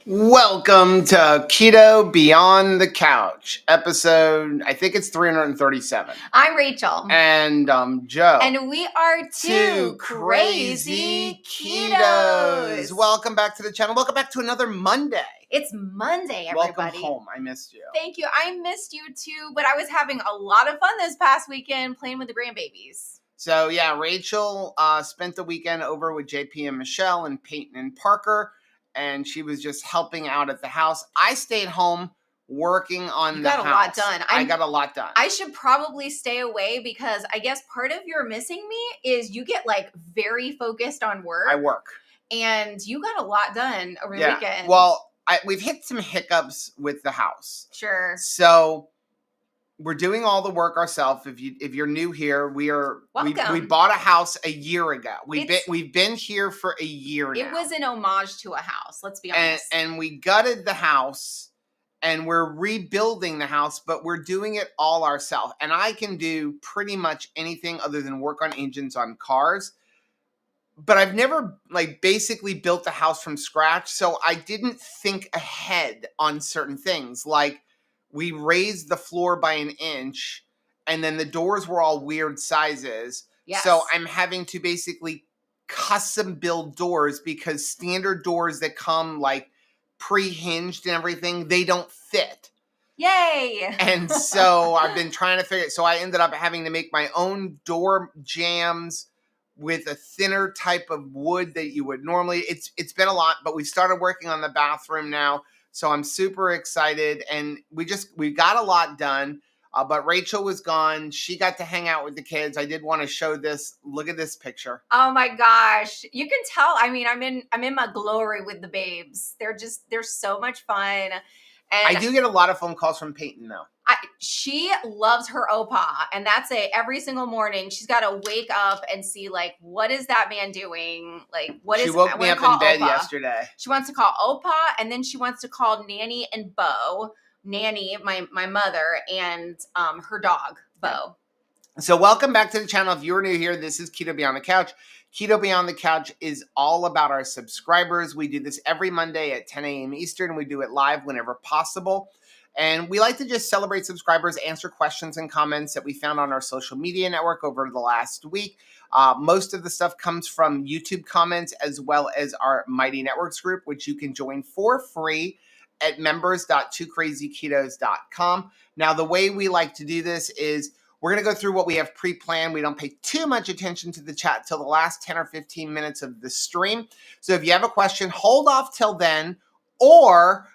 Welcome to Keto Beyond the Couch, episode, I think it's 337. I'm Rachel. And Joe. And we are two crazy ketos. Welcome back to the channel. Welcome back to another Monday. It's Monday, everybody. Welcome home. I missed you. Thank you. I missed you too, but I was having a lot of fun this past weekend playing with the grandbabies. So yeah, Rachel spent the weekend over with JP and Michelle and Peyton and Parker. And she was just helping out at the house. I stayed home working on the house. You got a lot done. I got a lot done. I should probably stay away because I guess part of your missing me is you get like very focused on work. I work. And you got a lot done over the weekend. Well, we've hit some hiccups with the house. Sure. So we're doing all the work ourselves. If you're new here, we bought a house a year ago. We've been here for a year now. It was an homage to a house, let's be honest. And we gutted the house and we're rebuilding the house, but we're doing it all ourselves. And I can do pretty much anything other than work on engines on cars. But I've never basically built the house from scratch, so I didn't think ahead on certain things. Like we raised the floor by an inch, and then the doors were all weird sizes. Yes. So I'm having to basically custom build doors because standard doors that come pre-hinged and everything, they don't fit. Yay! And so I've been trying to figure it. So I ended up having to make my own door jambs with a thinner type of wood that you would normally. It's been a lot, but we started working on the bathroom now. So I'm super excited, and we got a lot done. But Rachel was gone. She got to hang out with the kids. I did want to show this. Look at this picture. Oh my gosh. You can tell. I mean, I'm in my glory with the babes. They're so much fun. And I do get a lot of phone calls from Peyton though. She loves her opa, and that's it. Every single morning, she's got to wake up and see what is that man doing? She woke me up in bed yesterday. She wants to call opa, and then she wants to call Nanny and Bo. Nanny, my mother, and her dog, Bo. So welcome back to the channel. If you're new here, this is Keto Beyond the Couch. Keto Beyond the Couch is all about our subscribers. We do this every Monday at 10 a.m. Eastern. We do it live whenever possible. And we like to just celebrate subscribers, answer questions and comments that we found on our social media network over the last week. Most of the stuff comes from YouTube comments as well as our Mighty Networks group, which you can join for free at members.twocrazyketos.com. Now, the way we like to do this is we're going to go through what we have pre-planned. We don't pay too much attention to the chat till the last 10 or 15 minutes of the stream. So if you have a question, hold off till then, or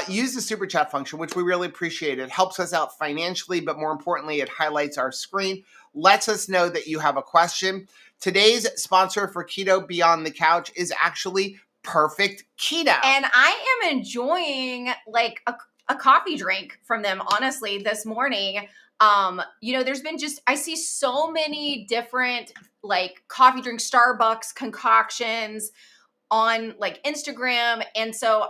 use the super chat function, which we really appreciate. It helps us out financially, but more importantly, it highlights our screen, lets us know that you have a question. Today's sponsor for Keto Beyond the Couch is actually Perfect Keto. And I am enjoying a coffee drink from them, honestly, this morning. There's been I see so many different coffee drink, Starbucks concoctions on Instagram. And so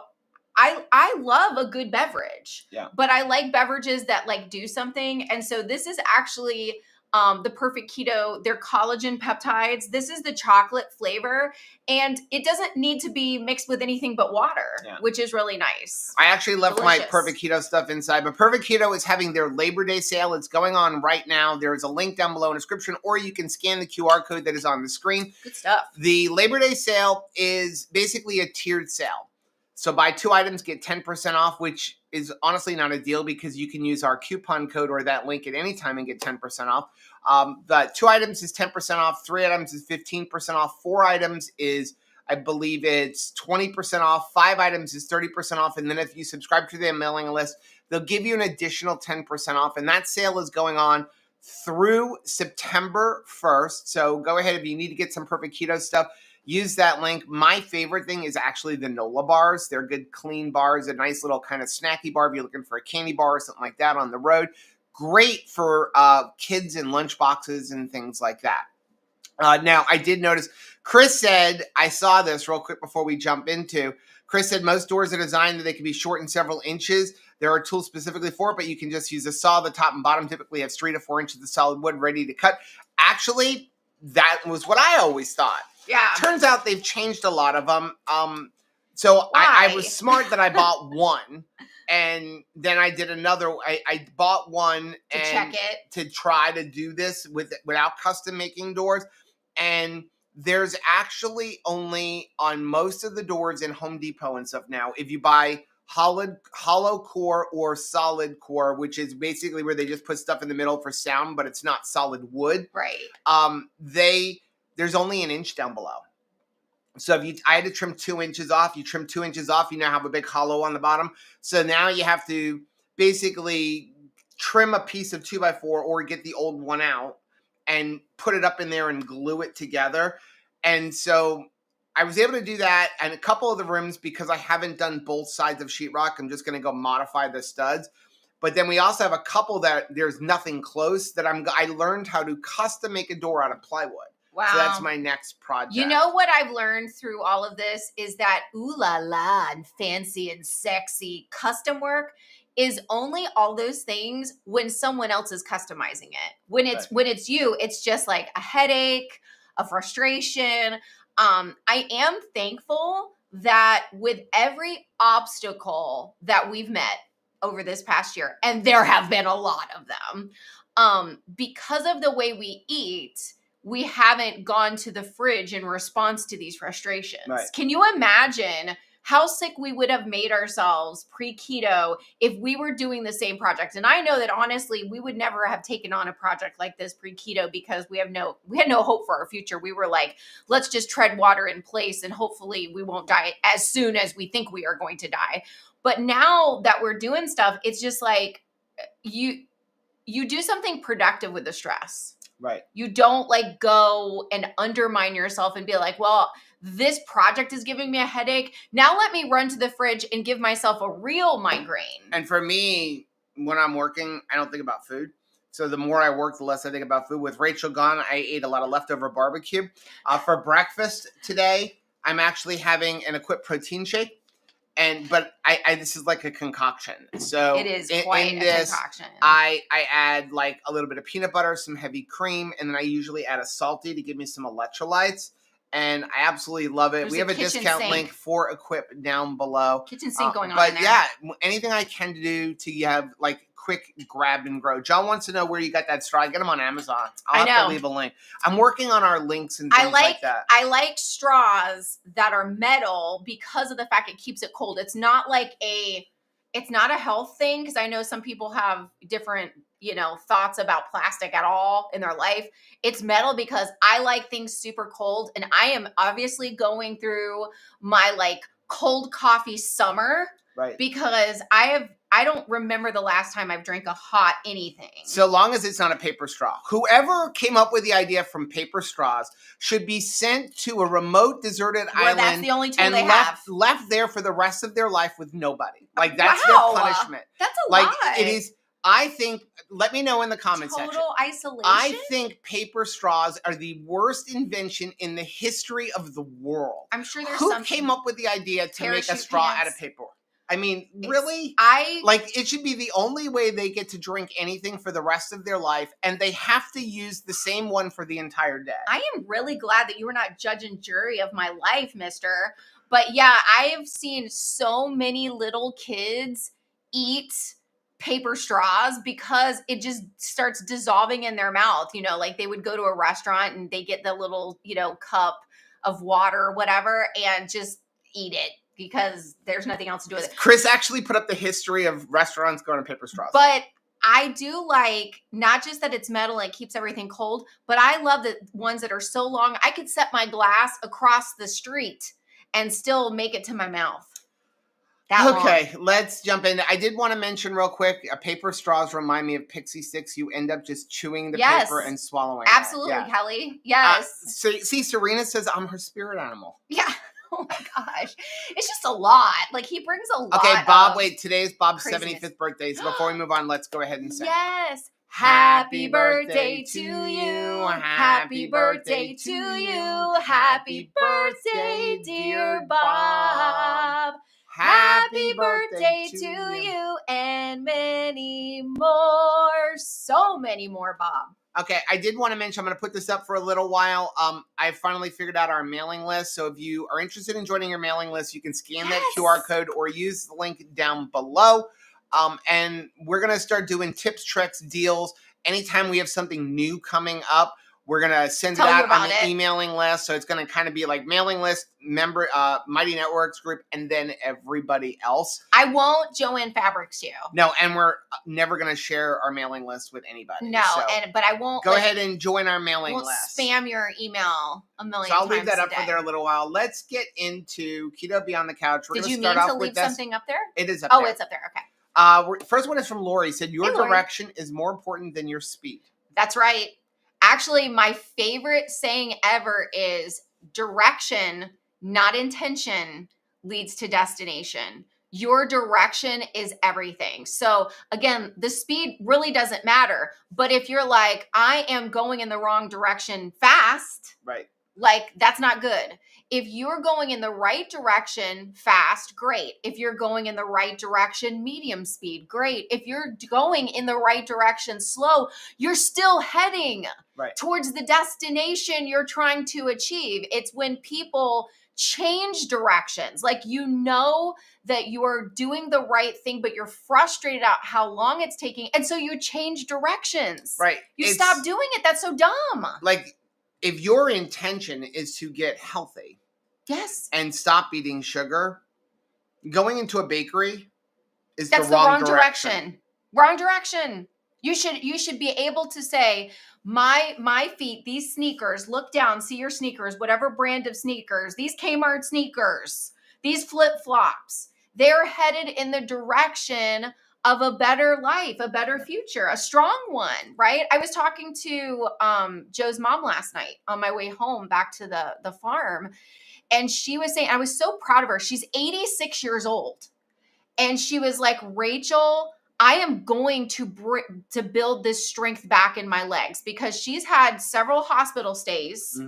I love a good beverage, but I like beverages that do something. And so this is actually the Perfect Keto, their collagen peptides. This is the chocolate flavor, and it doesn't need to be mixed with anything but water, which is really nice. I actually left my Perfect Keto stuff inside, but Perfect Keto is having their Labor Day sale. It's going on right now. There's a link down below in the description, or you can scan the QR code that is on the screen. Good stuff. The Labor Day sale is basically a tiered sale. So buy 2 items, get 10% off, which is honestly not a deal because you can use our coupon code or that link at any time and get 10% off. The 2 items is 10% off. 3 items is 15% off. 4 items is, I believe it's 20% off. 5 items is 30% off. And then if you subscribe to their mailing list, they'll give you an additional 10% off. And that sale is going on through September 1st. So go ahead if you need to get some Perfect Keto stuff. Use that link. My favorite thing is actually the Nola bars. They're good, clean bars, a nice little kind of snacky bar if you're looking for a candy bar or something like that on the road. Great for kids and lunch boxes and things like that. Now, I did notice, Chris said, I saw this real quick before we jump into, Chris said most doors are designed that they can be shortened several inches. There are tools specifically for it, but you can just use a saw. The top and bottom typically have 3 to 4 inches of solid wood ready to cut. Actually, that was what I always thought. Yeah. Turns out they've changed a lot of them. So I Why? was smart that I bought one, and then I did another. I bought one To and check it. to try to do this without custom making doors. And there's actually only on most of the doors in Home Depot and stuff now, if you buy hollow core or solid core, which is basically where they just put stuff in the middle for sound, but it's not solid wood. Right. There's only an inch down below. So I had to trim 2 inches off. You trim 2 inches off, you now have a big hollow on the bottom. So now you have to basically trim a piece of 2x4 or get the old one out and put it up in there and glue it together. And so I was able to do that. And a couple of the rooms, because I haven't done both sides of sheetrock, I'm just going to go modify the studs. But then we also have a couple that there's nothing close that I learned how to custom make a door out of plywood. Wow. So that's my next project. You know what I've learned through all of this is that ooh la la and fancy and sexy custom work is only all those things when someone else is customizing it. When it's you, it's just like a headache, a frustration. I am thankful that with every obstacle that we've met over this past year, and there have been a lot of them, because of the way we eat, we haven't gone to the fridge in response to these frustrations. Right. Can you imagine how sick we would have made ourselves pre-keto if we were doing the same project? And I know that honestly, we would never have taken on a project like this pre-keto because we had no hope for our future. We were like, let's just tread water in place and hopefully we won't die as soon as we think we are going to die. But now that we're doing stuff, it's just like you do something productive with the stress. Right. You don't like go and undermine yourself and be like, well, this project is giving me a headache. Now let me run to the fridge and give myself a real migraine. And for me, when I'm working, I don't think about food. So the more I work, the less I think about food. With Rachel gone, I ate a lot of leftover barbecue. For breakfast today, I'm actually having an Equip protein shake. But this is like a concoction. So it is quite a concoction. I add like a little bit of peanut butter, some heavy cream, and then I usually add a salty to give me some electrolytes. And I absolutely love it. We have a discount link for Equip down below. Kitchen sink going on But in there. yeah, anything I can do to have like quick grab and grow. John wants to know where you got that straw. I get them on Amazon. I'll have to leave a link. I'm working on our links and things like that. I like straws that are metal because of the fact it keeps it cold. It's not a health thing, because I know some people have different, thoughts about plastic at all in their life. It's metal because I like things super cold, and I am obviously going through my like cold coffee summer. Right. Because I don't remember the last time I've drank a hot anything. So long as it's not a paper straw. Whoever came up with the idea from paper straws should be sent to a remote, deserted island. That's the only tool and they have. Left there for the rest of their life with nobody. Like, that's their punishment. That's a lot. It is. I think, let me know in the comments section. Total isolation? I think paper straws are the worst invention in the history of the world. I'm sure there's Who came up with the idea to make a straw out of paper? I mean, really? It should be the only way they get to drink anything for the rest of their life, and they have to use the same one for the entire day. I am really glad that you were not judge and jury of my life, mister. But yeah, I have seen so many little kids eat paper straws because it just starts dissolving in their mouth. Like they would go to a restaurant and they get the little, cup of water or whatever and just eat it, because there's nothing else to do with it. Chris actually put up the history of restaurants going to paper straws. But I do like not just that it's metal and it keeps everything cold, but I love the ones that are so long. I could set my glass across the street and still make it to my mouth. Okay, let's jump in. I did want to mention real quick, paper straws remind me of pixie sticks. You end up just chewing the paper and swallowing Absolutely, it. Kelly. Yes. See, Serena says I'm her spirit animal. Yeah. Oh my gosh. It's just a lot. Like, he brings a lot. Okay, Bob, wait. Today's Bob's craziness. 75th birthday. So before we move on, let's go ahead and sing. Yes. Happy birthday to you. Happy birthday to you. Happy birthday, dear Bob. Happy birthday to you and many more. So many more, Bob. Okay, I did want to mention, I'm going to put this up for a little while. I finally figured out our mailing list. So if you are interested in joining your mailing list, you can scan that QR code or use the link down below. And we're going to start doing tips, tricks, deals. Anytime we have something new coming up, we're going to send it out on the emailing list. So it's going to kind of be like mailing list, member, Mighty Networks group, and then everybody else. I won't Joanne Fabrics you. No, and we're never going to share our mailing list with anybody. No, so but I won't. Go ahead and join our mailing list. Spam your email a million times. So I'll leave that up for there a little while. Let's get into Keto Beyond the Couch. Did you mean to leave something up there? It is up there. Oh, it's up there. Okay. First one is from Lori. Said, your direction is more important than your speed. That's right. Actually, my favorite saying ever is direction, not intention, leads to destination. Your direction is everything. So again, the speed really doesn't matter. But if you're like, I am going in the wrong direction fast, right? Like, that's not good. If you're going in the right direction fast, great. If you're going in the right direction, medium speed, great. If you're going in the right direction slow, you're still heading towards the destination you're trying to achieve. It's when people change directions, like, you know that you are doing the right thing, but you're frustrated out how long it's taking. And so you change directions. Right. You stop doing it. That's so dumb. Like, if your intention is to get healthy, yes, and stop eating sugar, going into a bakery is the wrong direction. Wrong direction. You should be able to say, my feet, these sneakers, look down, see your sneakers, whatever brand of sneakers, these Kmart sneakers, these flip-flops, they're headed in the direction of a better life, a better future, a strong one, right? I was talking to Joe's mom last night on my way home back to the farm, and she was saying, I was so proud of her. She's 86 years old. And she was like, Rachel, I am going to build this strength back in my legs, because she's had several hospital stays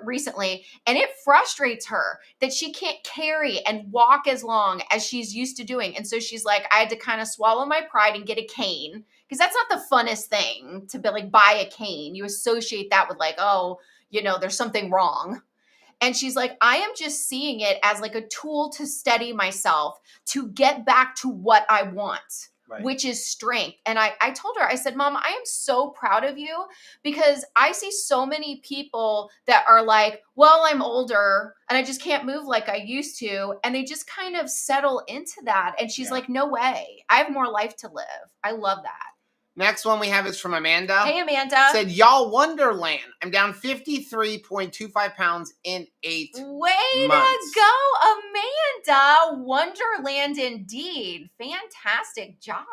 recently, and it frustrates her that she can't carry and walk as long as she's used to doing. And so she's like, I had to kind of swallow my pride and get a cane, because that's not the funnest thing to be like, buy a cane. You associate that with like, oh, there's something wrong. And she's like, I am just seeing it as like a tool to steady myself, to get back to what I want, which is strength. And I told her, I said, Mom, I am so proud of you, because I see so many people that are like, well, I'm older and I just can't move like I used to. And they just kind of settle into that. And she's like, no way. I have more life to live. I love that. Next one we have is from Amanda. Hey, Amanda. Said, y'all Wonderland. I'm down 53.25 pounds in 8 months. Way to go, Amanda. Wonderland indeed. Fantastic job.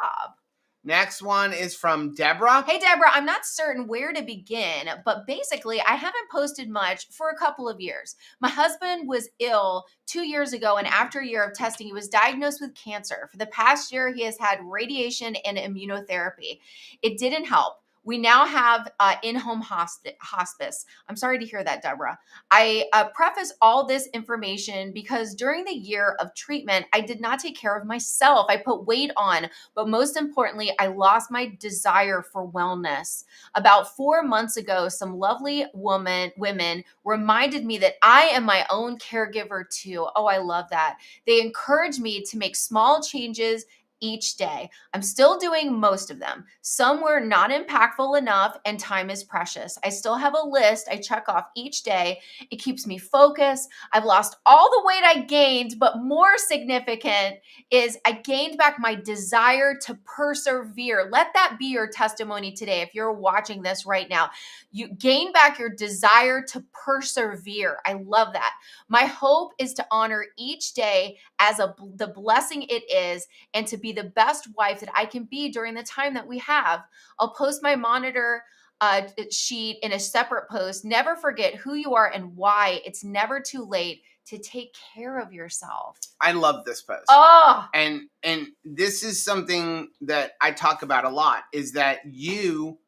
Next one is from Deborah. Hey, Deborah, I'm not certain where to begin, but basically I haven't posted much for a couple of years. My husband was ill 2 years ago, and after a year of testing, he was diagnosed with cancer. For the past year, he has had radiation and immunotherapy. It didn't help. We now have in-home hospice. I'm sorry to hear that, Deborah. I preface all this information because during the year of treatment, I did not take care of myself. I put weight on, but most importantly, I lost my desire for wellness. About 4 months ago, some lovely women reminded me that I am my own caregiver too. Oh, I love that. They encouraged me to make small changes each day. I'm still doing most of them. Some were not impactful enough, and time is precious. I still have a list I check off each day. It keeps me focused. I've lost all the weight I gained, but more significant is I gained back my desire to persevere. Let that be your testimony today. If you're watching this right now, you gain back your desire to persevere. I love that. My hope is to honor each day as the blessing it is, and to be the best wife that I can be during the time that we have. I'll post my monitor sheet in a separate post. Never forget who you are and why. It's never too late to take care of yourself. I love this post. Oh, and this is something that I talk about a lot, is that you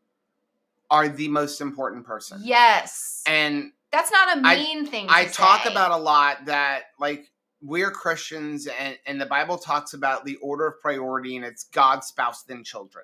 are the most important person. Yes. And that's not a mean thing to say. I talk about a lot that, like, we're Christians, and the Bible talks about the order of priority, and it's God, spouse, then children.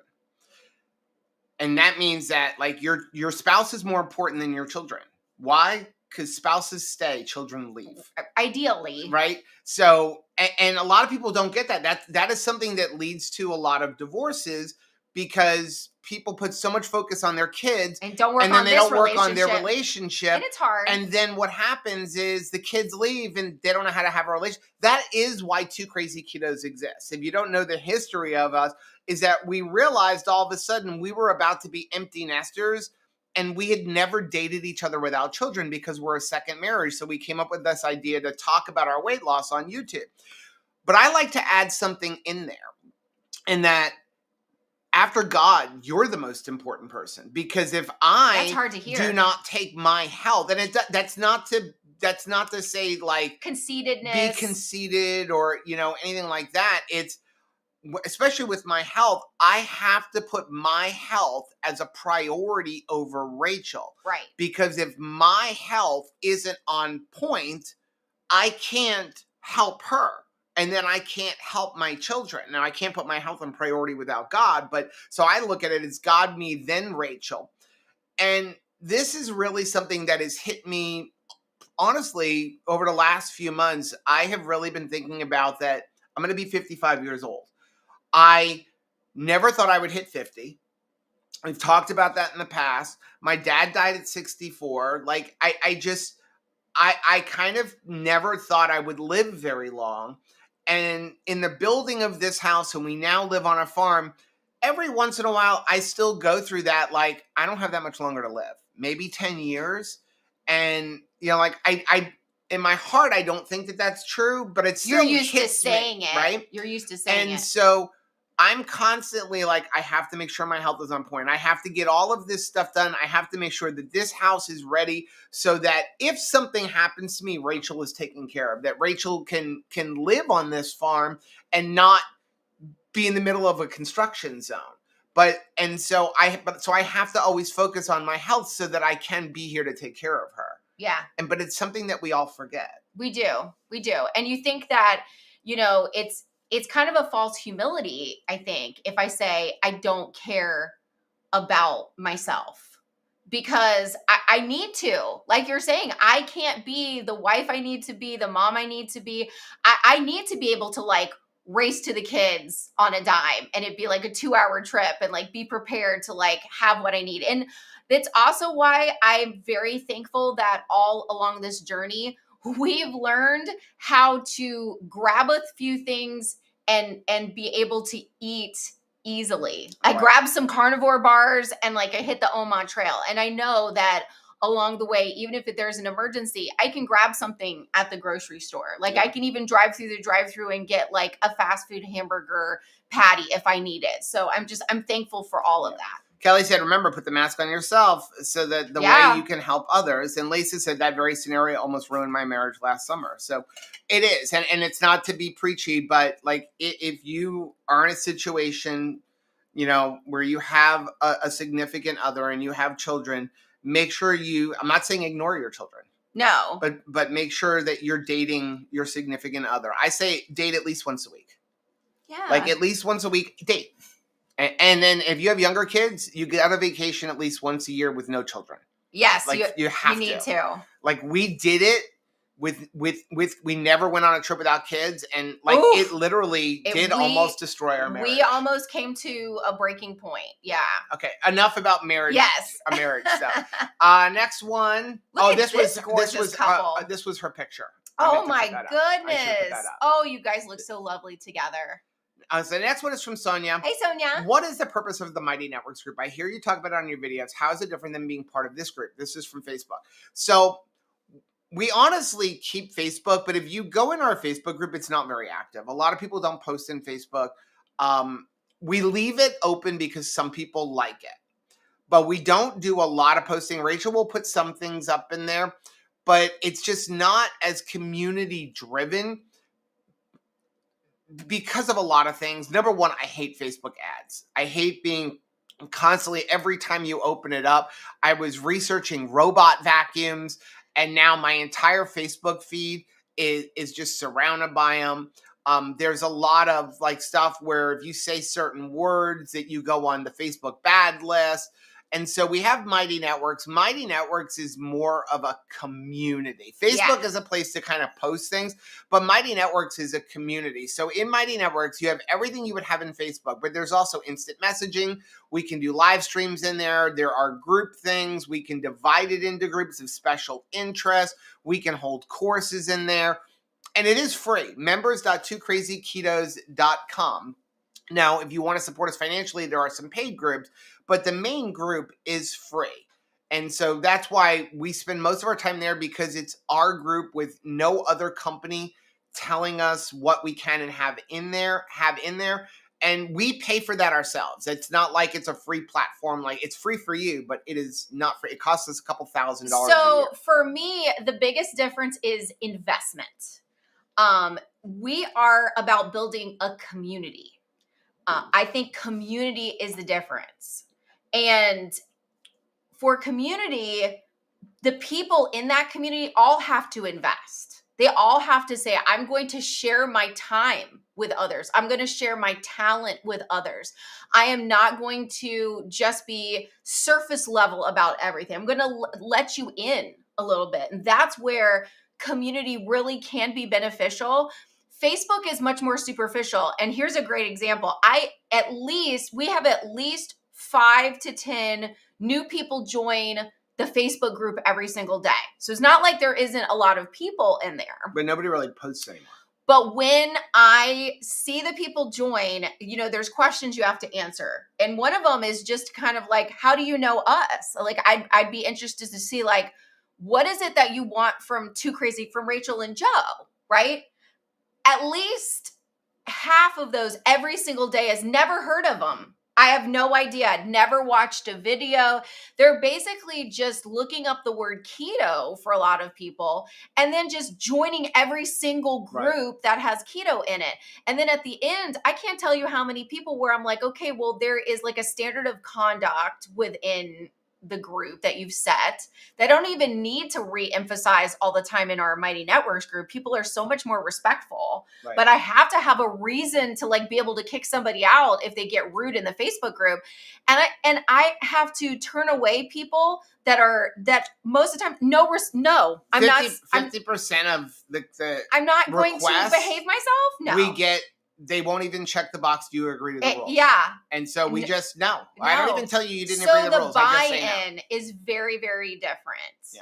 And that means that like your spouse is more important than your children. Why? Because spouses stay, children leave. Ideally. Right? So, and a lot of people don't get that. That is something that leads to a lot of divorces because people put so much focus on their kids and don't work and then on they this don't work on their relationship. relationship. And it's hard. And then what happens is the kids leave and they don't know how to have a relationship. That is why Two Crazy Ketos exists. If you don't know the history of us, is that we realized all of a sudden we were about to be empty nesters and we had never dated each other without children because we're a second marriage. So we came up with this idea to talk about our weight loss on YouTube. But I like to add something in there, in that after God, you're the most important person. Because if That's hard to hear. do not take my health, and that's not to say like conceitedness, be conceited or anything like that. It's especially with my health, I have to put my health as a priority over Rachel. Right. Because if my health isn't on point, I can't help her. And then I can't help my children. Now, I can't put my health in priority without God. But so I look at it as God, me, then Rachel. And this is really something that has hit me, honestly, over the last few months. I have really been thinking about that. I'm going to be 55 years old. I never thought I would hit 50. We've talked about that in the past. My dad died at 64. Like, I kind of never thought I would live very long. And in the building of this house, and we now live on a farm, every once in a while, I still go through that. Like, I don't have that much longer to live, maybe 10 years. And, like, I in my heart, I don't think that that's true, but it's still you're used to hits saying me, it, right? You're used to saying it. And so I'm constantly like, I have to make sure my health is on point. I have to get all of this stuff done. I have to make sure that this house is ready so that if something happens to me, Rachel is taken care of, that Rachel can live on this farm and not be in the middle of a construction zone. So I have to always focus on my health so that I can be here to take care of her. Yeah. But it's something that we all forget. We do. And you think that, it's kind of a false humility, I think, if I say I don't care about myself, because I need to, like you're saying, I can't be the wife I need to be, the mom I need to be. I need to be able to like race to the kids on a dime and it'd be like a 2-hour trip and like be prepared to like have what I need. And that's also why I'm very thankful that all along this journey, we've learned how to grab a few things and be able to eat easily. I grabbed some carnivore bars and like I hit the Oman Trail. And I know that along the way, even if there's an emergency, I can grab something at the grocery store. Like I can even drive through the drive-through and get like a fast food hamburger patty if I need it. So I'm thankful for all of that. Kelly said, remember, put the mask on yourself so that the way you can help others. And Lisa said that very scenario almost ruined my marriage last summer. So it is. And it's not to be preachy, but like if you are in a situation, where you have a significant other and you have children, make sure I'm not saying ignore your children. No. But make sure that you're dating your significant other. I say date at least once a week. Yeah. Like at least once a week, date. And then if you have younger kids, you get out of vacation at least once a year with no children. Yes, like you have you need to. Like we did it with we never went on a trip without kids, and like it literally almost destroy our marriage. We almost came to a breaking point. Yeah. Okay, enough about marriage. Yes, a marriage stuff. Next one. This was her picture. Oh my goodness! Oh, you guys look so lovely together. So the next one is from Sonia. Hey, Sonia. What is the purpose of the Mighty Networks group? I hear you talk about it on your videos. How is it different than being part of this group? This is from Facebook. So we honestly keep Facebook, but if you go in our Facebook group, it's not very active. A lot of people don't post in Facebook. We leave it open because some people like it, but we don't do a lot of posting. Rachel will put some things up in there, but it's just not as community driven. Because of a lot of things. Number one, I hate Facebook ads. I hate being constantly, every time you open it up. I was researching robot vacuums, and now my entire Facebook feed is just surrounded by them. There's a lot of like stuff where if you say certain words that you go on the Facebook bad list. And so we have Mighty Networks. Mighty Networks is more of a community. Facebook is a place to kind of post things, but Mighty Networks is a community. So in Mighty Networks, you have everything you would have in Facebook, but there's also instant messaging. We can do live streams in there. There are group things. We can divide it into groups of special interest. We can hold courses in there. And it is free. Members.twocrazyketos.com. Now, if you want to support us financially, there are some paid groups, but the main group is free. And so that's why we spend most of our time there, because it's our group with no other company telling us what we can and have in there. And we pay for that ourselves. It's not like it's a free platform. Like, it's free for you, but it is not free. It costs us a couple $1,000 a year. So for me, the biggest difference is investment. We are about building a community. I think community is the difference. And for community, the people in that community all have to invest. They all have to say, I'm going to share my time with others. I'm going to share my talent with others. I am not going to just be surface level about everything. I'm going to let you in a little bit. And that's where community really can be beneficial. Facebook is much more superficial. And here's a great example. We have at least 5 to 10 new people join the Facebook group every single day. So it's not like there isn't a lot of people in there. But nobody really posts anymore. But when I see the people join, there's questions you have to answer. And one of them is just kind of like, how do you know us? Like, I'd be interested to see, like, what is it that you want from Too Crazy, from Rachel and Joe, right? At least half of those every single day has never heard of them. I have no idea. I'd never watched a video. They're basically just looking up the word keto for a lot of people and then just joining every single group that has keto in it. And then at the end, I can't tell you how many people where I'm like, okay, well, there is like a standard of conduct within the group that you've set. They don't even need to re-emphasize all the time in our Mighty Networks group. People are so much more respectful, but I have to have a reason to like be able to kick somebody out if they get rude in the Facebook group. And I have to turn away people that most of the time, I'm 50% of the I'm not going to behave myself. No, we get. They won't even check the box. Do you agree to the rules? Yeah. And so we just, no. I don't even tell you didn't agree to the rules. So the buy-in is very, very different. Yeah.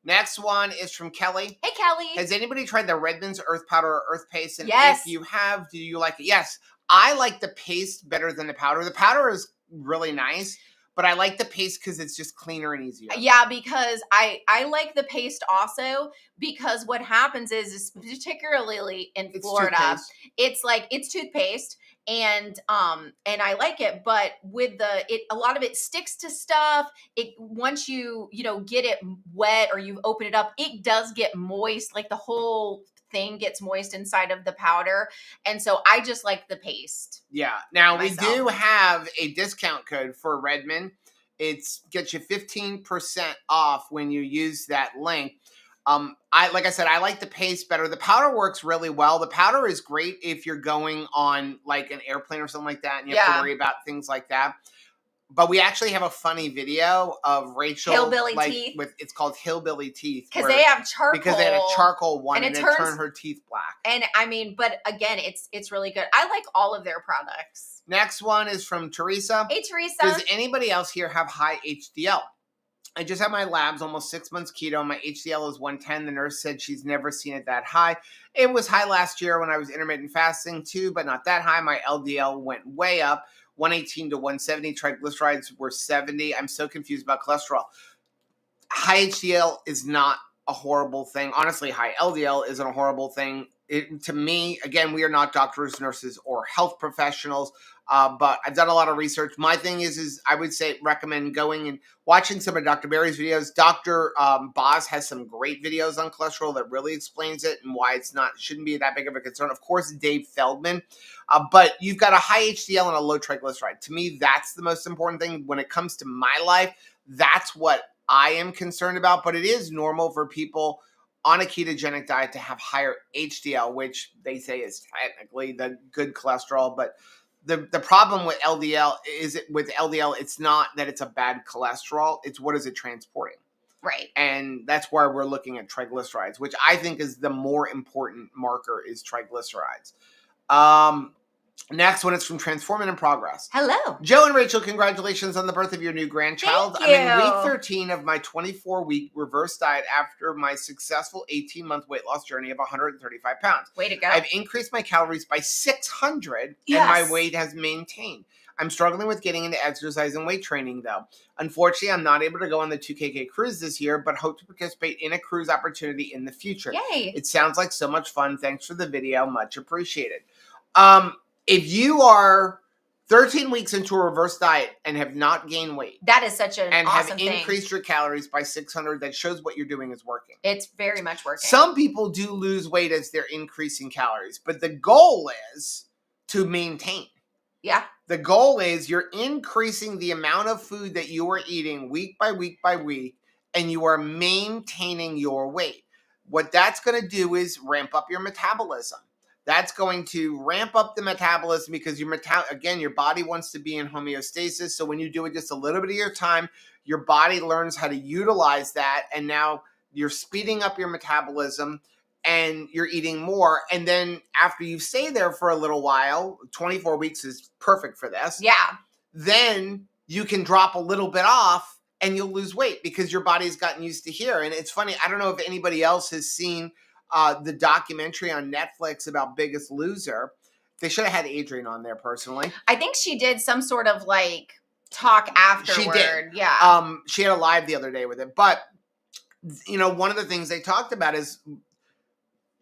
Next one is from Kelly. Hey, Kelly. Has anybody tried the Redmond's Earth Powder or Earth Paste? And yes. If you have, do you like it? Yes. I like the paste better than the powder. The powder is really nice, but I like the paste because it's just cleaner and easier. Yeah, because I like the paste also, because what happens is particularly in Florida, it's toothpaste and I like it, but with a lot of it sticks to stuff. Once you get it wet or you open it up, it does get moist. Like the whole thing gets moist inside of the powder. And so I just like the paste. Yeah. Now we do have a discount code for Redmond. It's gets you 15% off when you use that link. Like I said, I like the paste better. The powder works really well. The powder is great if you're going on like an airplane or something like that and you have to worry about things like that. But we actually have a funny video of Rachel Hillbilly teeth. It's called Hillbilly Teeth. Because they have charcoal. Because they had a charcoal one and it turned her teeth black. And I mean, but again, it's really good. I like all of their products. Next one is from Teresa. Hey, Teresa. Does anybody else here have high HDL? I just had my labs, almost 6 months keto. My HDL is 110. The nurse said she's never seen it that high. It was high last year when I was intermittent fasting too, but not that high. My LDL went way up. 118 to 170. Triglycerides were 70. I'm so confused about cholesterol. High HDL is not a horrible thing. Honestly, high LDL isn't a horrible thing. To me, again, we are not doctors, nurses, or health professionals, but I've done a lot of research. My thing is I would recommend going and watching some of Dr. Barry's videos. Dr. Boz has some great videos on cholesterol that really explains it and why shouldn't be that big of a concern. Of course, Dave Feldman, but you've got a high HDL and a low triglyceride. To me, that's the most important thing when it comes to my life. That's what I am concerned about, but it is normal for people on a ketogenic diet to have higher HDL, which they say is technically the good cholesterol. But the problem with LDL it's not that it's a bad cholesterol. It's what is it transporting? Right. And that's why we're looking at triglycerides, which I think is the more important marker is triglycerides. Next one is from Transforming in Progress. Hello. Joe and Rachel, congratulations on the birth of your new grandchild. Thank you. I'm in week 13 of my 24-week reverse diet after my successful 18-month weight loss journey of 135 pounds. Way to go. I've increased my calories by 600 Yes. and my weight has maintained. I'm struggling with getting into exercise and weight training, though. Unfortunately, I'm not able to go on the 2KK cruise this year, but hope to participate in a cruise opportunity in the future. Yay. It sounds like so much fun. Thanks for the video. Much appreciated. If you are 13 weeks into a reverse diet and have not gained weight, that is such an and awesome have thing. increased your calories by 600, that shows what you're doing is working. It's very much working. Some people do lose weight as they're increasing calories, but the goal is to maintain. Yeah. The goal is you're increasing the amount of food that you are eating week by week by week, and you are maintaining your weight. What that's going to do is ramp up your metabolism. That's going to ramp up the metabolism because your body wants to be in homeostasis. So when you do it just a little bit of your time, your body learns how to utilize that. And now you're speeding up your metabolism and you're eating more. And then after you stay there for a little while, 24 weeks is perfect for this. Yeah. Then you can drop a little bit off and you'll lose weight because your body's gotten used to here. And it's funny, I don't know if anybody else has seen the documentary on Netflix about Biggest Loser. They should have had Adrienne on there personally. I think she did some sort of like talk afterward. She did. Yeah. She had a live the other day with it. But, one of the things they talked about is,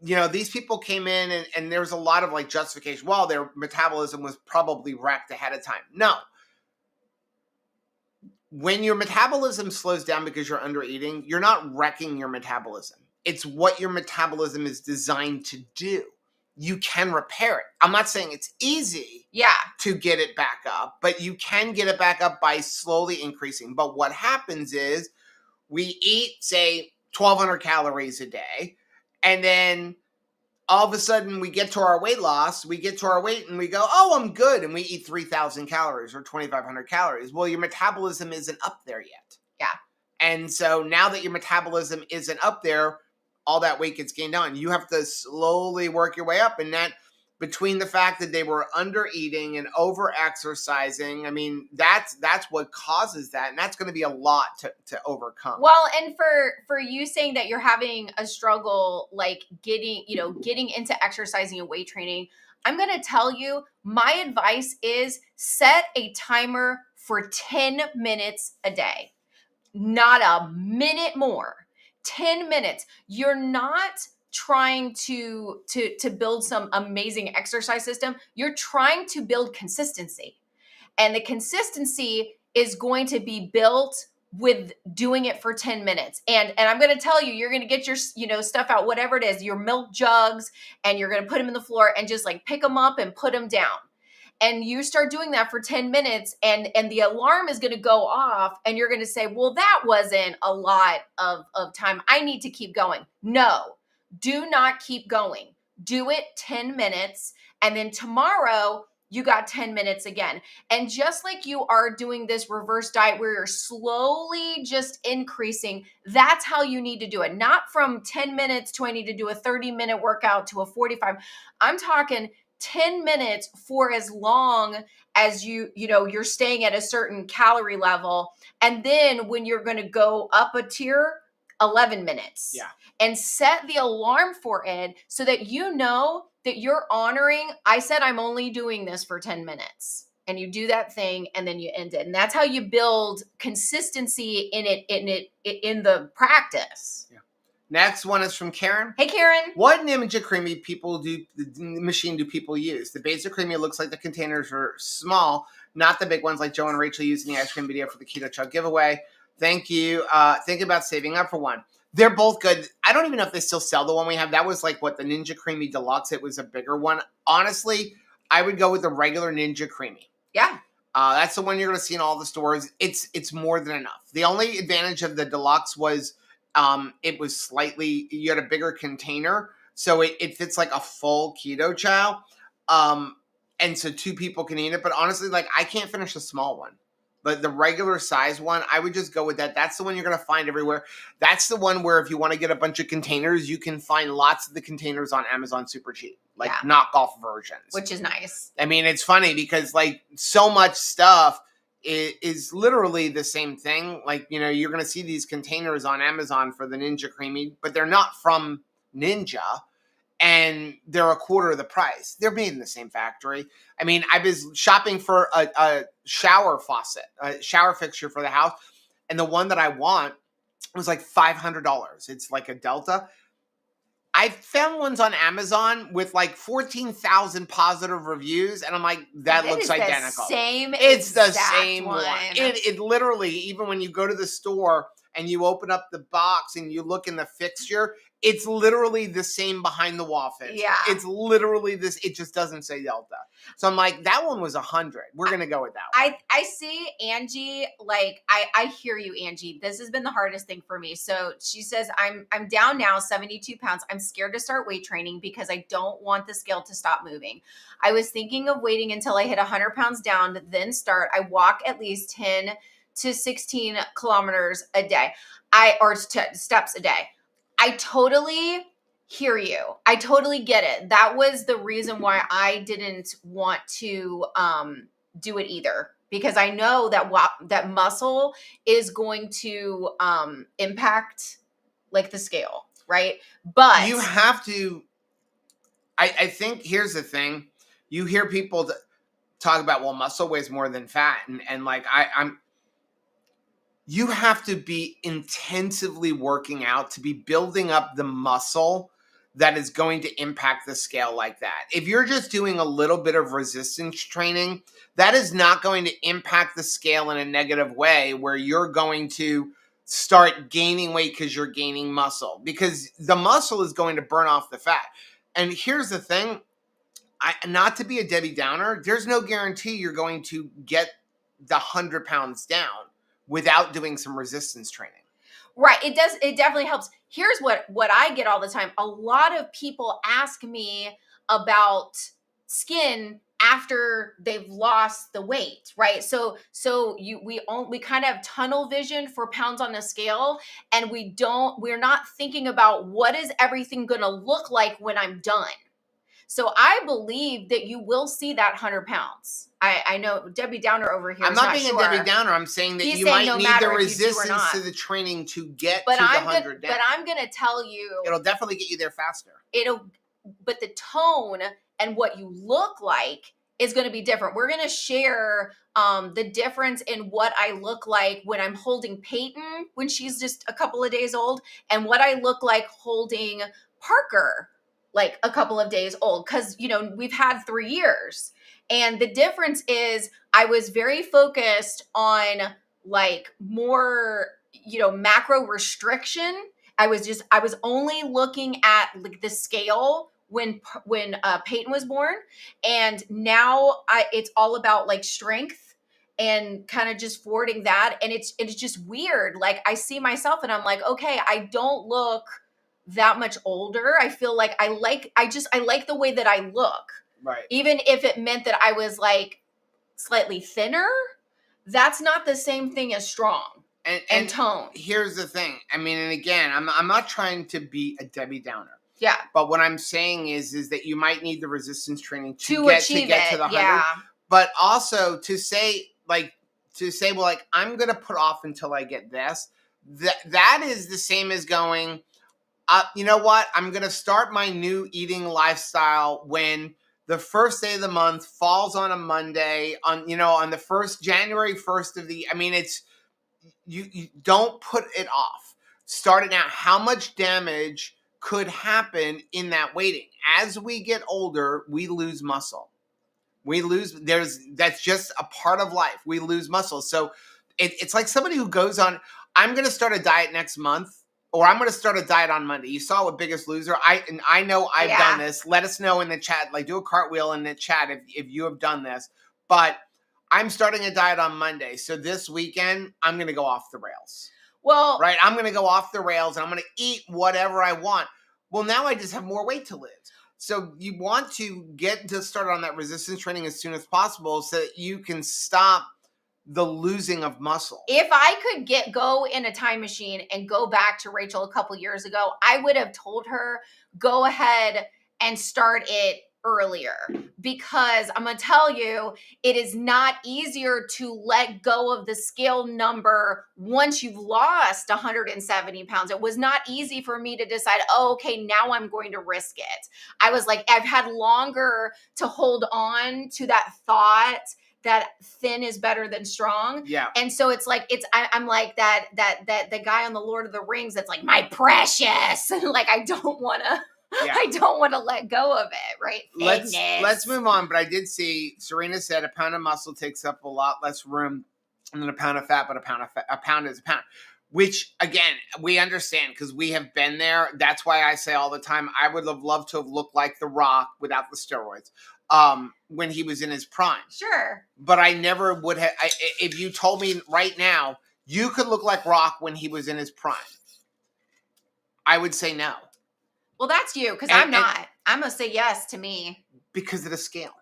these people came in and there was a lot of like justification. Well, their metabolism was probably wrecked ahead of time. No. When your metabolism slows down because you're under eating, you're not wrecking your metabolism. It's what your metabolism is designed to do. You can repair it. I'm not saying it's easy to get it back up, but you can get it back up by slowly increasing. But what happens is we eat, say, 1,200 calories a day, and then all of a sudden we get to our weight loss, we get to our weight and we go, oh, I'm good. And we eat 3,000 calories or 2,500 calories. Well, your metabolism isn't up there yet. Yeah. And so now that your metabolism isn't up there, all that weight gets gained on. You have to slowly work your way up. And that, between the fact that they were under eating and over exercising, I mean, that's what causes that. And that's going to be a lot to overcome. Well, and for you saying that you're having a struggle, like getting into exercising and weight training, I'm going to tell you, my advice is set a timer for 10 minutes a day, not a minute more. 10 minutes. You're not trying to build some amazing exercise system. You're trying to build consistency. And the consistency is going to be built with doing it for 10 minutes. And I'm going to tell you, you're going to get your, stuff out, whatever it is, your milk jugs, and you're going to put them in the floor and just like pick them up and put them down. And you start doing that for 10 minutes and the alarm is going to go off and you're going to say, well, that wasn't a lot of time. I need to keep going. No, do not keep going. Do it 10 minutes. And then tomorrow you got 10 minutes again. And just like you are doing this reverse diet where you're slowly just increasing, that's how you need to do it. Not from 10 minutes to I need to do a 30-minute workout to a 45. I'm talking 10 minutes for as long as you're staying at a certain calorie level. And then when you're going to go up a tier, 11 minutes. Yeah. And set the alarm for it so that you know that you're honoring, I said I'm only doing this for 10 minutes. And you do that thing and then you end it. And that's how you build consistency in the practice. Yeah. Next one is from Karen. Hey, Karen. What Ninja Creamy machine do people use? The basic Creamy looks like the containers are small, not the big ones like Joe and Rachel used in the ice cream video for the Keto Chug giveaway. Thank you. Think about saving up for one. They're both good. I don't even know if they still sell the one we have. That was like the Ninja Creamy Deluxe. It was a bigger one. Honestly, I would go with the regular Ninja Creamy. Yeah. That's the one you're going to see in all the stores. It's more than enough. The only advantage of the Deluxe was It was slightly, you had a bigger container, so it fits like a full keto chow. And so 2 people can eat it. But honestly, like, I can't finish a small one. But the regular size one, I would just go with that. That's the one you're going to find everywhere. That's the one where if you want to get a bunch of containers, you can find lots of the containers on Amazon super cheap, like knockoff versions. Which is nice. I mean, it's funny because like so much stuff is literally the same thing. Like, you know, you're going to see these containers on Amazon for the Ninja Creamy, but they're not from Ninja. And they're a quarter of the price. They're made in the same factory. I mean, I was shopping for a shower faucet, a shower fixture for the house. And the one that I want was like $500. It's like a Delta. I found ones on Amazon with like 14,000 positive reviews. And I'm like, that looks identical. It's the same one. It literally, even when you go to the store and you open up the box and you look in the fixture, it's literally the same behind the wall fixture. Yeah. It's literally this. It just doesn't say Delta. So I'm like, that one was 100. We're going to go with that one. I see Angie, like, I hear you, Angie. This has been the hardest thing for me. So she says, I'm down now 72 pounds. I'm scared to start weight training because I don't want the scale to stop moving. I was thinking of waiting until I hit 100 pounds down, then start. I walk at least 10 to 16 kilometers a day. Steps a day. I totally hear you. I totally get it. That was the reason why I didn't want to do it either, because I know that that muscle is going to impact like the scale, right? But you have to. I think here's the thing. You hear people talk about, well, muscle weighs more than fat, and like I'm. You have to be intensively working out to be building up the muscle that is going to impact the scale like that. If you're just doing a little bit of resistance training, that is not going to impact the scale in a negative way where you're going to start gaining weight because you're gaining muscle, because the muscle is going to burn off the fat. And here's the thing, not to be a Debbie Downer, there's no guarantee you're going to get the 100 pounds down without doing some resistance training. Right. It does. It definitely helps. Here's what I get all the time. A lot of people ask me about skin after they've lost the weight, right? So we kind of have tunnel vision for pounds on a scale, and we're not thinking about what is everything going to look like when I'm done. So I believe that you will see that 100 pounds. I know Debbie Downer over here. I'm not being a Debbie Downer. I'm saying that you might need the resistance to the training to get to the 100 down. But I'm going to tell you, it'll definitely get you there faster. But the tone and what you look like is going to be different. We're going to share the difference in what I look like when I'm holding Peyton when she's just a couple of days old, and what I look like holding Parker like a couple of days old, because, you know, we've had 3 years. And the difference is I was very focused on like more, you know, macro restriction. I was only looking at like the scale when Peyton was born. And now it's all about like strength and kind of just forwarding that. And it's just weird. Like I see myself and I'm like, okay, I don't look that much older. I feel like I like the way that I look. Right. Even if it meant that I was like slightly thinner, that's not the same thing as strong and tone. Here's the thing. I mean, and again, I'm not trying to be a Debbie Downer. Yeah. But what I'm saying is that you might need the resistance training to get to the 100. Yeah. But also to say, well, like, I'm going to put off until I get this. That is the same as going, you know what? I'm going to start my new eating lifestyle when the first day of the month falls on a Monday on the January 1st of the, I mean, it's, you don't put it off. Start it now. How much damage could happen in that waiting? As we get older, we lose muscle. That's just a part of life. We lose muscle. So it's like somebody who goes on, I'm going to start a diet next month, or I'm going to start a diet on Monday. You saw what Biggest Loser. I know I've done this. Let us know in the chat. Like, do a cartwheel in the chat if you have done this. But I'm starting a diet on Monday. So this weekend, I'm going to go off the rails. Well, right? I'm going to go off the rails and I'm going to eat whatever I want. Well, now I just have more weight to lose. So you want to get to start on that resistance training as soon as possible so that you can stop the losing of muscle. if I could go in a time machine and go back to Rachel a couple years ago, I would have told her, go ahead and start it earlier, because I'm going to tell you, it is not easier to let go of the scale number once you've lost 170 pounds. It was not easy for me to decide, oh, okay, now I'm going to risk it. I was like, I've had longer to hold on to that thought that thin is better than strong. Yeah. And so it's like, I'm like that the guy on the Lord of the Rings that's like, my precious. Like, I don't want to let go of it, right? Let's move on. But I did see Serena said a pound of muscle takes up a lot less room than a pound of fat, but a pound is a pound. Which, again, we understand because we have been there. That's why I say all the time, I would have loved to have looked like The Rock without the steroids when he was in his prime. Sure. But I never would have. If you told me right now, you could look like Rock when he was in his prime, I would say no. Well, that's you, because I'm not. I'm going to say yes to me. Because of the scale.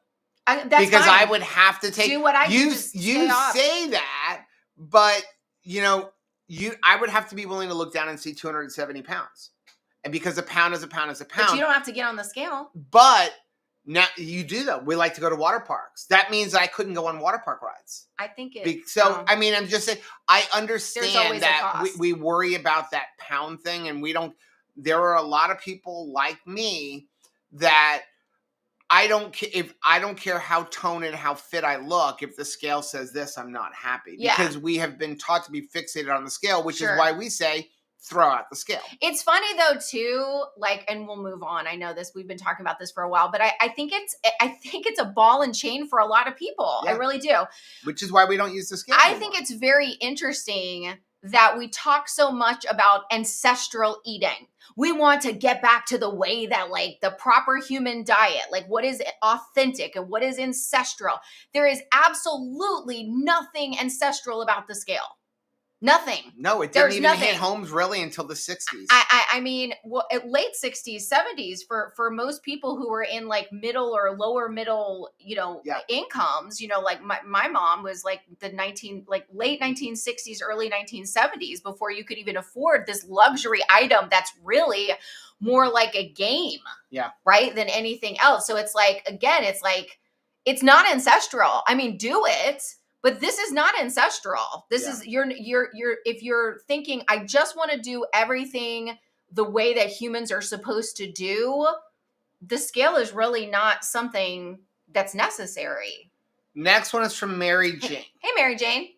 That's because fine. I would have to take. Do what I do. You say that, but I would have to be willing to look down and see 270 pounds, and because a pound is a pound is a pound. But you don't have to get on the scale. But now you do though. We like to go to water parks. That means I couldn't go on water park rides. I think I mean, I'm just saying. I understand that a we worry about that pound thing, and we don't. There are a lot of people like me that. I don't care how toned and how fit I look. If the scale says this, I'm not happy. Yeah. Because we have been taught to be fixated on the scale, which is why we say throw out the scale. It's funny though too, like, and we'll move on. I know we've been talking about this for a while, but I think it's a ball and chain for a lot of people. Yeah. I really do. Which is why we don't use the scale anymore. Think it's very interesting that we talk so much about ancestral eating. We want to get back to the way that, like, the proper human diet, like what is authentic and what is ancestral. There is absolutely nothing ancestral about the scale. Nothing. No, it didn't even hit homes really until the 60s. I mean, late 60s, 70s for most people who were in like middle or lower middle, incomes, like my mom was like late 1960s, early 1970s before you could even afford this luxury item that's really more like a game. Yeah. Right? Than anything else. So it's like, again, it's not ancestral. I mean, do it. But this is not ancestral. This is you're if you're thinking, I just want to do everything the way that humans are supposed to do, the scale is really not something that's necessary. Next one is from Mary Jane. Hey, Mary Jane.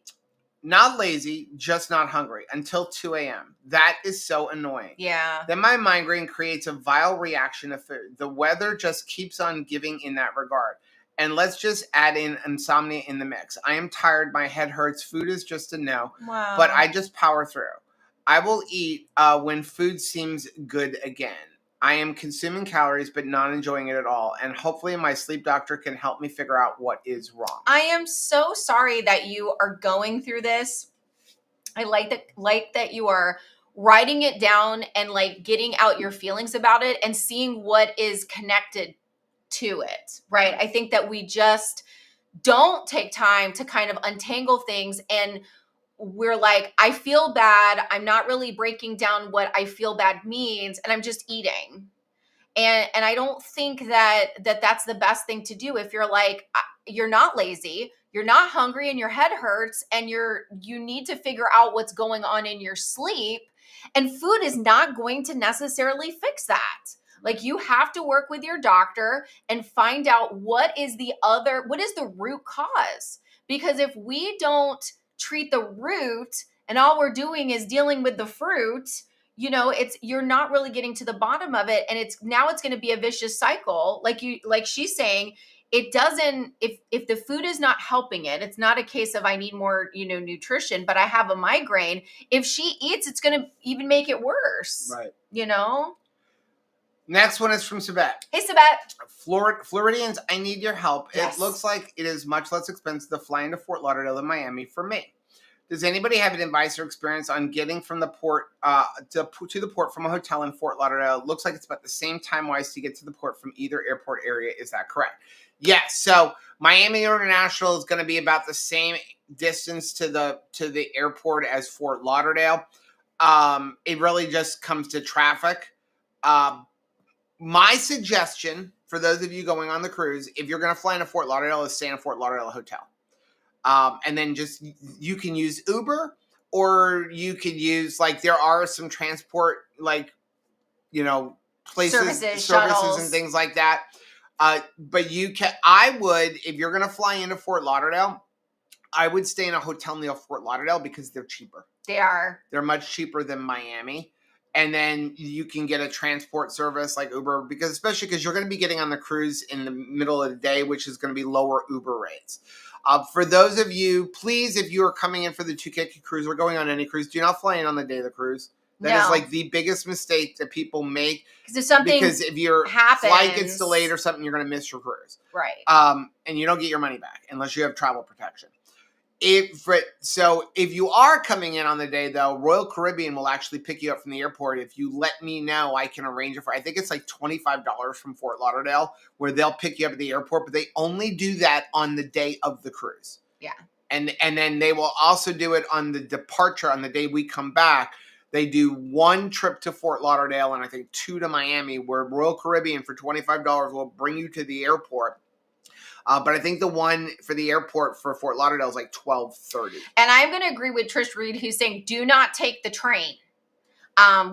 Not lazy, just not hungry until 2 a.m. That is so annoying. Yeah. Then my migraine creates a vile reaction to food. The weather just keeps on giving in that regard. And let's just add in insomnia in the mix. I am tired. My head hurts. Food is just a no. Wow. But I just power through. I will eat when food seems good again. I am consuming calories but not enjoying it at all. And hopefully my sleep doctor can help me figure out what is wrong. I am so sorry that you are going through this. I like that you are writing it down and like getting out your feelings about it and seeing what is connected to it, right? I think that we just don't take time to kind of untangle things, and we're like, I feel bad. I'm not really breaking down what I feel bad means, and I'm just eating. And I don't think that's the best thing to do. If you're like, you're not lazy, you're not hungry, and your head hurts, and you need to figure out what's going on in your sleep, and food is not going to necessarily fix that. Like, you have to work with your doctor and find out what is the root cause. Because if we don't treat the root and all we're doing is dealing with the fruit, you're not really getting to the bottom of it. And it's going to be a vicious cycle. Like she's saying, it doesn't, if the food is not helping it, it's not a case of I need more, nutrition, but I have a migraine. If she eats, it's going to even make it worse. Right. Next one is from Sabette. Hey, Sabette. Floridians, I need your help. Yes. It looks like it is much less expensive to fly into Fort Lauderdale than Miami for me. Does anybody have an advice or experience on getting from the port to the port from a hotel in Fort Lauderdale? It looks like it's about the same time-wise to get to the port from either airport area. Is that correct? Yes. So Miami International is going to be about the same distance to the airport as Fort Lauderdale. It really just comes to traffic. My suggestion for those of you going on the cruise, if you're going to fly into Fort Lauderdale, is stay in a Fort Lauderdale hotel. And then just, you can use Uber, or you could use, like, there are some transport, like, places, services shuttles, and things like that. But I would, if you're going to fly into Fort Lauderdale, I would stay in a hotel near Fort Lauderdale because they're cheaper. They're much cheaper than Miami. And then you can get a transport service like Uber, especially because you're going to be getting on the cruise in the middle of the day, which is going to be lower Uber rates. For those of you, please, if you are coming in for the 2K cruise or going on any cruise, do not fly in on the day of the cruise. That is like the biggest mistake that people make. Because if your flight gets delayed or something, you're going to miss your cruise. Right. And you don't get your money back unless you have travel protection. So if you are coming in on the day, though, Royal Caribbean will actually pick you up from the airport. If you let me know, I can arrange it for, I think it's like $25 from Fort Lauderdale, where they'll pick you up at the airport, but they only do that on the day of the cruise. Yeah. And then they will also do it on the departure, on the day we come back. They do one trip to Fort Lauderdale and I think 2 to Miami, where Royal Caribbean for $25 will bring you to the airport. But I think the one for the airport for Fort Lauderdale is like $12.30. And I'm going to agree with Trish Reed, who's saying, do not take the train.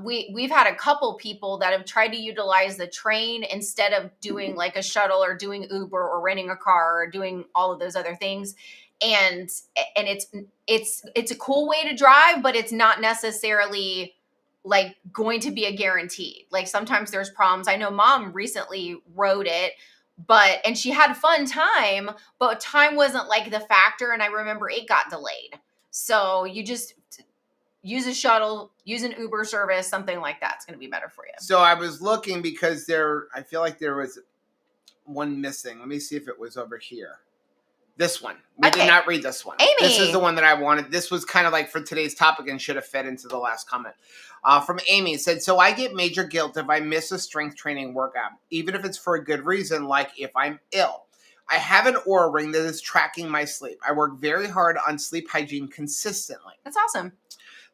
We've had a couple people that have tried to utilize the train instead of doing like a shuttle or doing Uber or renting a car or doing all of those other things. And it's a cool way to drive, but it's not necessarily like going to be a guarantee. Like sometimes there's problems. I know Mom recently rode it, and she had a fun time, but time wasn't like the factor. And I remember it got delayed. So you just use a shuttle, use an Uber service, something like that's going to be better for you. So I was looking because I feel like there was one missing. Let me see if it was over here. This one. We did not read this one. Amy. This is the one that I wanted. This was kind of like for today's topic and should have fed into the last comment. From Amy, it said, so I get major guilt if I miss a strength training workout, even if it's for a good reason, like if I'm ill. I have an Oura Ring that is tracking my sleep. I work very hard on sleep hygiene consistently. That's awesome.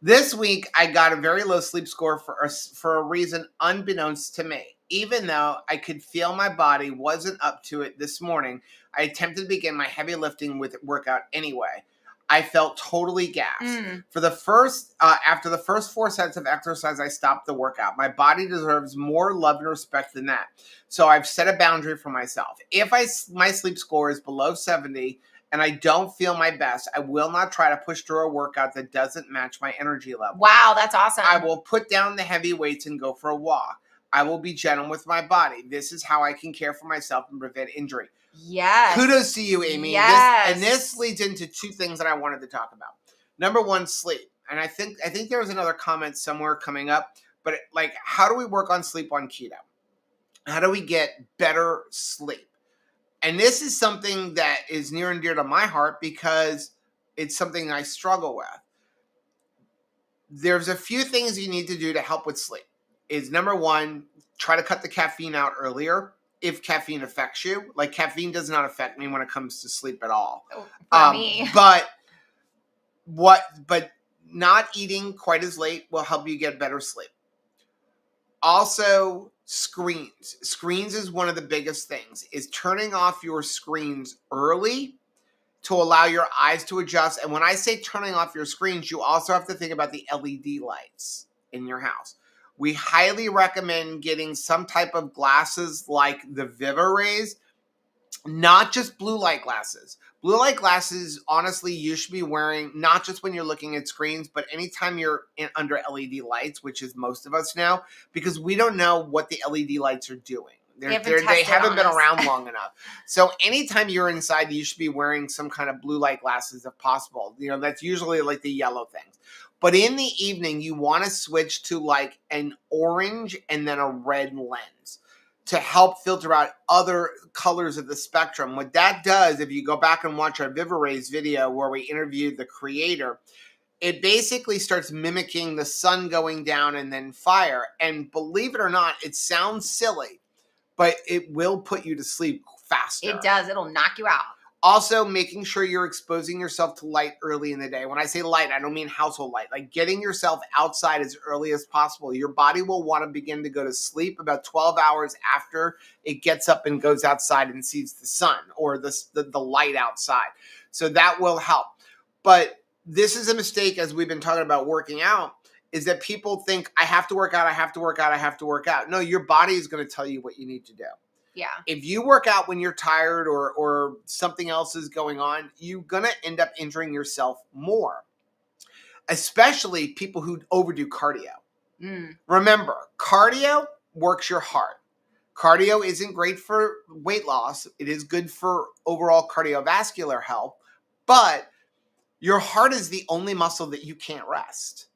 This week, I got a very low sleep score for a reason unbeknownst to me. Even though I could feel my body wasn't up to it this morning, I attempted to begin my heavy lifting with workout anyway. I felt totally gassed. For the after the first 4 sets of exercise, I stopped the workout. My body deserves more love and respect than that. So I've set a boundary for myself. If my sleep score is below 70 and I don't feel my best, I will not try to push through a workout that doesn't match my energy level. Wow, that's awesome. I will put down the heavy weights and go for a walk. I will be gentle with my body. This is how I can care for myself and prevent injury. Yes. Kudos to you, Amy. Yes. This leads into 2 things that I wanted to talk about. Number 1, sleep. And I think there was another comment somewhere coming up, but like, how do we work on sleep on keto? How do we get better sleep? And this is something that is near and dear to my heart because it's something I struggle with. There's a few things you need to do to help with sleep. Is number 1, try to cut the caffeine out earlier if caffeine affects you. Like, caffeine does not affect me when it comes to sleep at all. For me. But not eating quite as late will help you get better sleep. Also, screens. Screens is one of the biggest things, is turning off your screens early to allow your eyes to adjust. And when I say turning off your screens, you also have to think about the LED lights in your house. We highly recommend getting some type of glasses like the Viva Rays, not just blue light glasses. Blue light glasses, honestly, you should be wearing not just when you're looking at screens, but anytime you're under LED lights, which is most of us now, because we don't know what the LED lights are doing. They haven't been around long enough. So anytime you're inside, you should be wearing some kind of blue light glasses if possible. That's usually like the yellow things. But in the evening, you want to switch to like an orange and then a red lens. to help filter out other colors of the spectrum. What that does, if you go back and watch our Vivarays video where we interviewed the creator, it basically starts mimicking the sun going down and then fire. And believe it or not, it sounds silly, but it will put you to sleep faster. It does. It'll knock you out. Also, making sure you're exposing yourself to light early in the day. When I say light, I don't mean household light. Like getting yourself outside as early as possible. Your body will want to begin to go to sleep about 12 hours after it gets up and goes outside and sees the sun or the light outside. So that will help. But this is a mistake, as we've been talking about working out, is that people think, I have to work out, I have to work out, I have to work out. No, your body is going to tell you what you need to do. Yeah. If you work out when you're tired or something else is going on, you're going to end up injuring yourself more, especially people who overdo cardio. Remember, cardio works your heart. Cardio isn't great for weight loss. It is good for overall cardiovascular health, but your heart is the only muscle that you can't rest.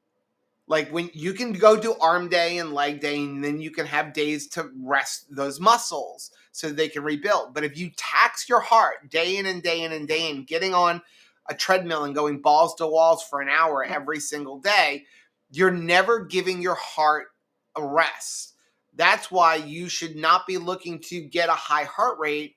Like when you can go do arm day and leg day, and then you can have days to rest those muscles so they can rebuild. But if you tax your heart day in and day in and day in, getting on a treadmill and going balls to walls for an hour every single day, you're never giving your heart a rest. That's why you should not be looking to get a high heart rate.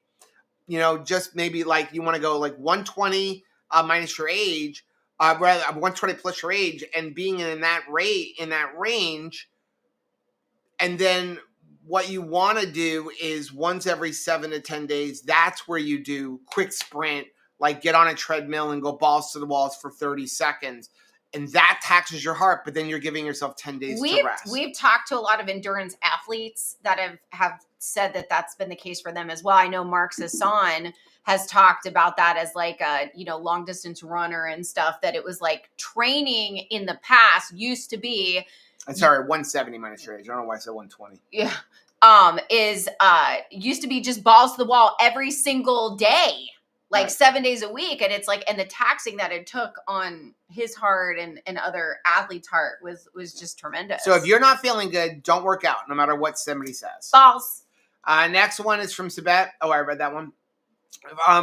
You know, just maybe like you want to go like 120 minus your age. Rather 120 plus your age, and being in that range, and then what you want to do is once every 7 to 10 days, that's where you do quick sprint, like get on a treadmill and go balls to the walls for 30 seconds, and that taxes your heart, but then you're giving yourself 10 days to rest. We've talked to a lot of endurance athletes that have said that that's been the case for them as well. I know Mark Sasson has talked about that as like a, long distance runner and stuff, that it was like training in the past used to be. Sorry, 170 minus your age. I don't know why I said 120. Yeah. Used to be just balls to the wall every single day, like 7 days a week. And it's like, and the taxing that it took on his heart and other athletes' heart was just tremendous. So if you're not feeling good, don't work out, no matter what somebody says. Balls. Next one is from Sabette. Oh, I read that one.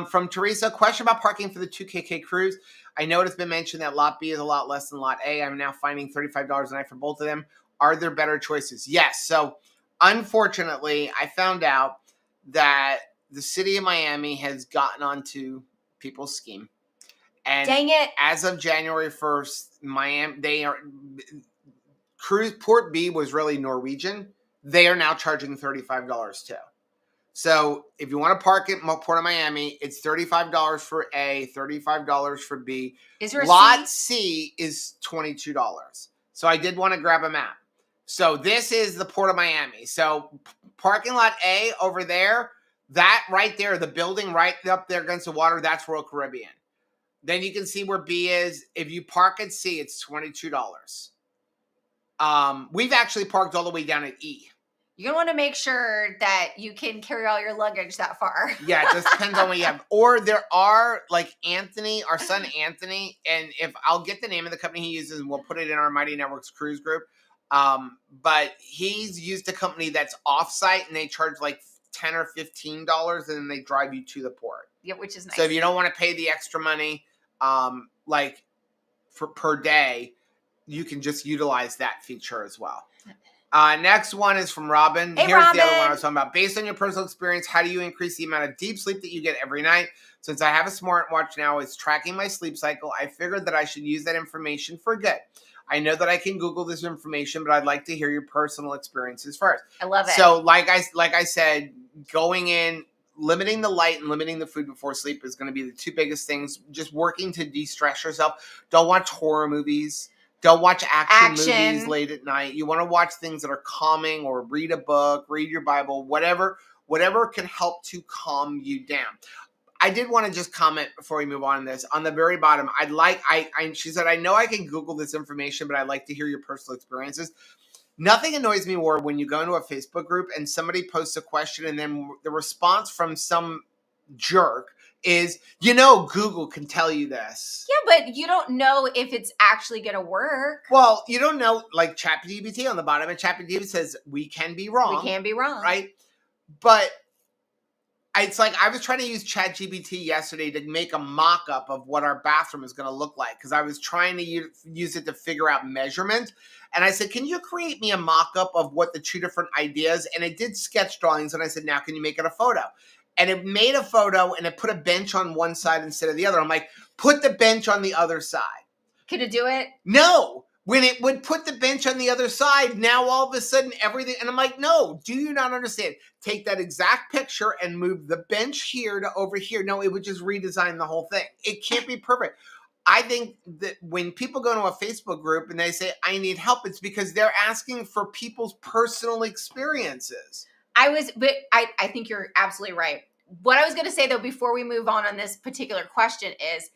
From Teresa, question about parking for the 2KK cruise. I know it's been mentioned that Lot B is a lot less than Lot A. I'm now finding $35 a night for both of them. Are there better choices? Yes. So, unfortunately, I found out that the city of Miami has gotten onto people's scheme. And dang it. As of January 1st, cruise Port B was really Norwegian. They are now charging $35 too. So if you want to park at Port of Miami, it's $35 for A, $35 for B. Is there a Lot C is $22. So I did want to grab a map. So this is the Port of Miami. So parking lot A over there, that right there, the building right up there against the water, that's Royal Caribbean. Then you can see where B is. If you park at C, it's $22. We've actually parked all the way down at E. You're going to want to make sure that you can carry all your luggage that far. Yeah, it just depends on what you have. Or there are, like Anthony, our son Anthony, and if I'll get the name of the company he uses, and we'll put it in our Mighty Networks cruise group. But he's used a company that's offsite, and they charge like $10 or $15, and then they drive you to the port. Yeah, which is nice. So if you don't want to pay the extra money, like for per day, you can just utilize that feature as well. Next one is from Robin. Hey, Here's Robin. The other one I was talking about. Based on your personal experience, how do you increase the amount of deep sleep that you get every night? Since I have a smartwatch now, it's tracking my sleep cycle. I figured that I should use that information for good. I know that I can Google this information, but I'd like to hear your personal experiences first. I love it. So like I said, going in, limiting the light and limiting the food before sleep is going to be the two biggest things. Just working to de-stress yourself. Don't watch horror movies. Don't watch action movies late at night. You want to watch things that are calming, or read a book, read your Bible, whatever can help to calm you down. I did want to just comment before we move on this. On the very bottom, she said, I know I can Google this information, but I'd like to hear your personal experiences. Nothing annoys me more when you go into a Facebook group and somebody posts a question, and then the response from some jerk is, Google can tell you this. Yeah, but you don't know if it's actually going to work. Well, you don't know, like ChatGPT on the bottom of ChatGPT says, we can be wrong. We can be wrong. Right? But it's like I was trying to use ChatGPT yesterday to make a mock-up of what our bathroom is going to look like because I was trying to use it to figure out measurement. And I said, can you create me a mock-up of what the two different ideas? And it did sketch drawings. And I said, now can you make it a photo? And it made a photo and it put a bench on one side instead of the other. I'm like, put the bench on the other side. Could it do it? No. When it would put the bench on the other side, now all of a sudden everything, and I'm like, no, do you not understand? Take that exact picture and move the bench here to over here. No, it would just redesign the whole thing. It can't be perfect. I think that when people go to a Facebook group and they say, I need help, it's because they're asking for people's personal experiences. But I think you're absolutely right. What I was going to say though, before we move on this particular question is,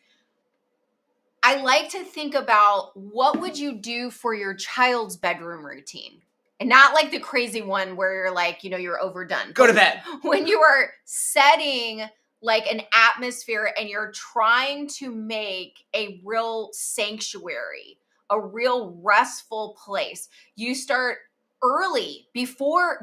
I like to think about what would you do for your child's bedroom routine? And not like the crazy one where you're like, you're overdone. Go to bed. When you are setting like an atmosphere and you're trying to make a real sanctuary, a real restful place, you start early before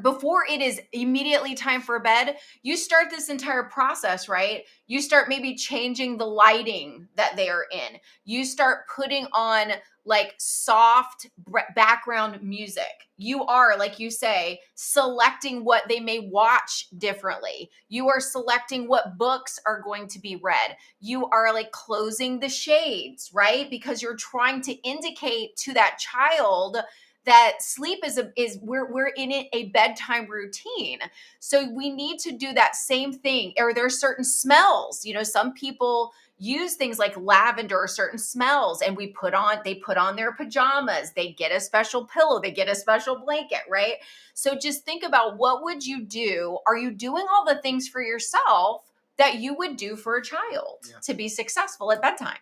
it is immediately time for bed. You start this entire process, right? You start maybe changing the lighting that they are in. You start putting on like soft background music. You are, like you say, selecting what they may watch differently. You are selecting what books are going to be read. You are like closing the shades, right? Because you're trying to indicate to that child that sleep is we're in it a bedtime routine. So we need to do that same thing. Or there are certain smells. Some people use things like lavender or certain smells, and they put on their pajamas. They get a special pillow. They get a special blanket, right? So just think about, what would you do? Are you doing all the things for yourself that you would do for a child to be successful at bedtime?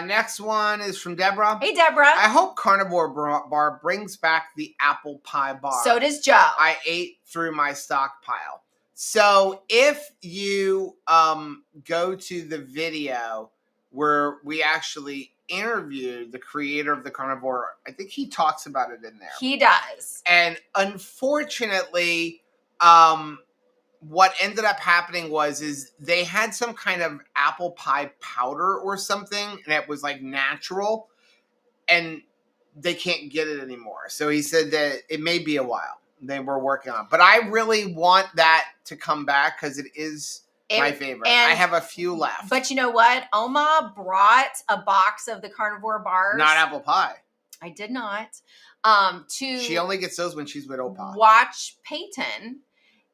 Next one is from Deborah. Hey, Deborah. I hope Carnivore Bar brings back the apple pie bar. So does Joe. I ate through my stockpile. So if you go to the video where we actually interviewed the creator of the Carnivore, I think he talks about it in there. He does. And unfortunately, what ended up happening is they had some kind of apple pie powder or something, and it was like natural, and they can't get it anymore. So he said that it may be a while. They were working on it. But I really want that to come back because it is my favorite. I have a few left. But you know what? Oma brought a box of the Carnivore bars. Not apple pie. I did not. She only gets those when she's with Opa. Watch Peyton.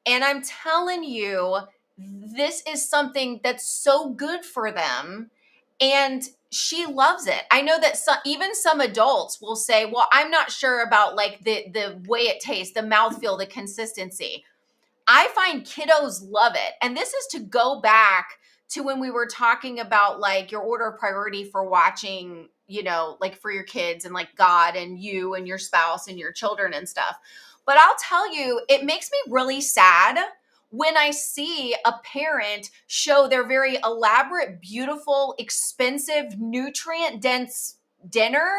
And I'm telling you, this is something that's so good for them. And she loves it. I know that even some adults will say, well, I'm not sure about like the way it tastes, the mouthfeel, the consistency. I find kiddos love it. And this is to go back to when we were talking about like your order of priority for watching, like for your kids and like God and you and your spouse and your children and stuff. But I'll tell you, it makes me really sad when I see a parent show their very elaborate, beautiful, expensive, nutrient-dense dinner,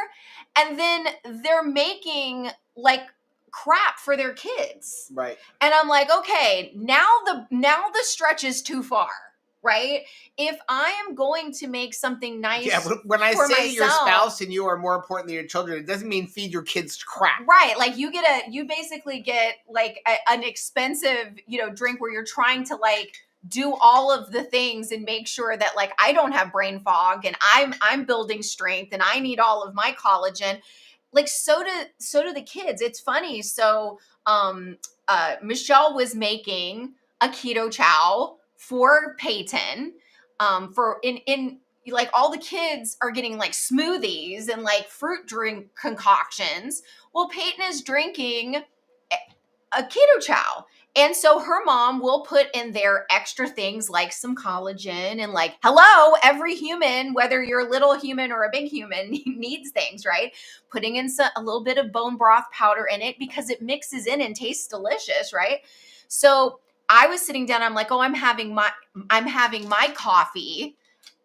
and then they're making like crap for their kids. Right. And I'm like, okay, now the stretch is too far. Right? If I am going to make something nice, when I say myself, your spouse and you are more important than your children, it doesn't mean feed your kids crap. Right? Like you basically get like an expensive, drink where you're trying to like do all of the things and make sure that like I don't have brain fog and I'm building strength and I need all of my collagen. Like so do the kids. It's funny. So Michelle was making a keto chow for Peyton, for in like all the kids are getting like smoothies and like fruit drink concoctions. Well, Peyton is drinking a keto chow. And so her mom will put in there extra things like some collagen and like, hello, every human, whether you're a little human or a big human, needs things, right? Putting in a little bit of bone broth powder in it because it mixes in and tastes delicious, right? So I was sitting down, I'm like, oh, I'm having my coffee.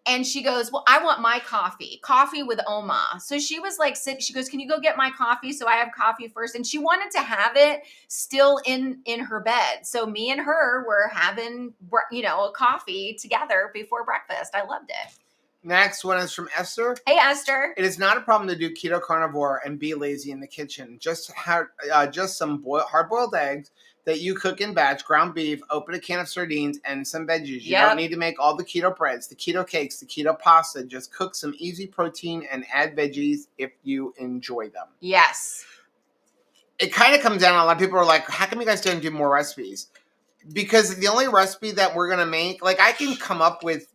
And she goes, well, I want my coffee with Oma. So she was like, she goes, can you go get my coffee? So I have coffee first. And she wanted to have it still in her bed. So me and her were having, a coffee together before breakfast. I loved it. Next one is from Esther. Hey, Esther. It is not a problem to do keto carnivore and be lazy in the kitchen. Just some hard-boiled eggs that you cook in batch, ground beef, open a can of sardines, and some veggies. You don't need to make all the keto breads, the keto cakes, the keto pasta. Just cook some easy protein and add veggies if you enjoy them. Yes. It kind of comes down, a lot of people are like, how come you guys don't do more recipes? Because the only recipe that we're going to make, like I can come up with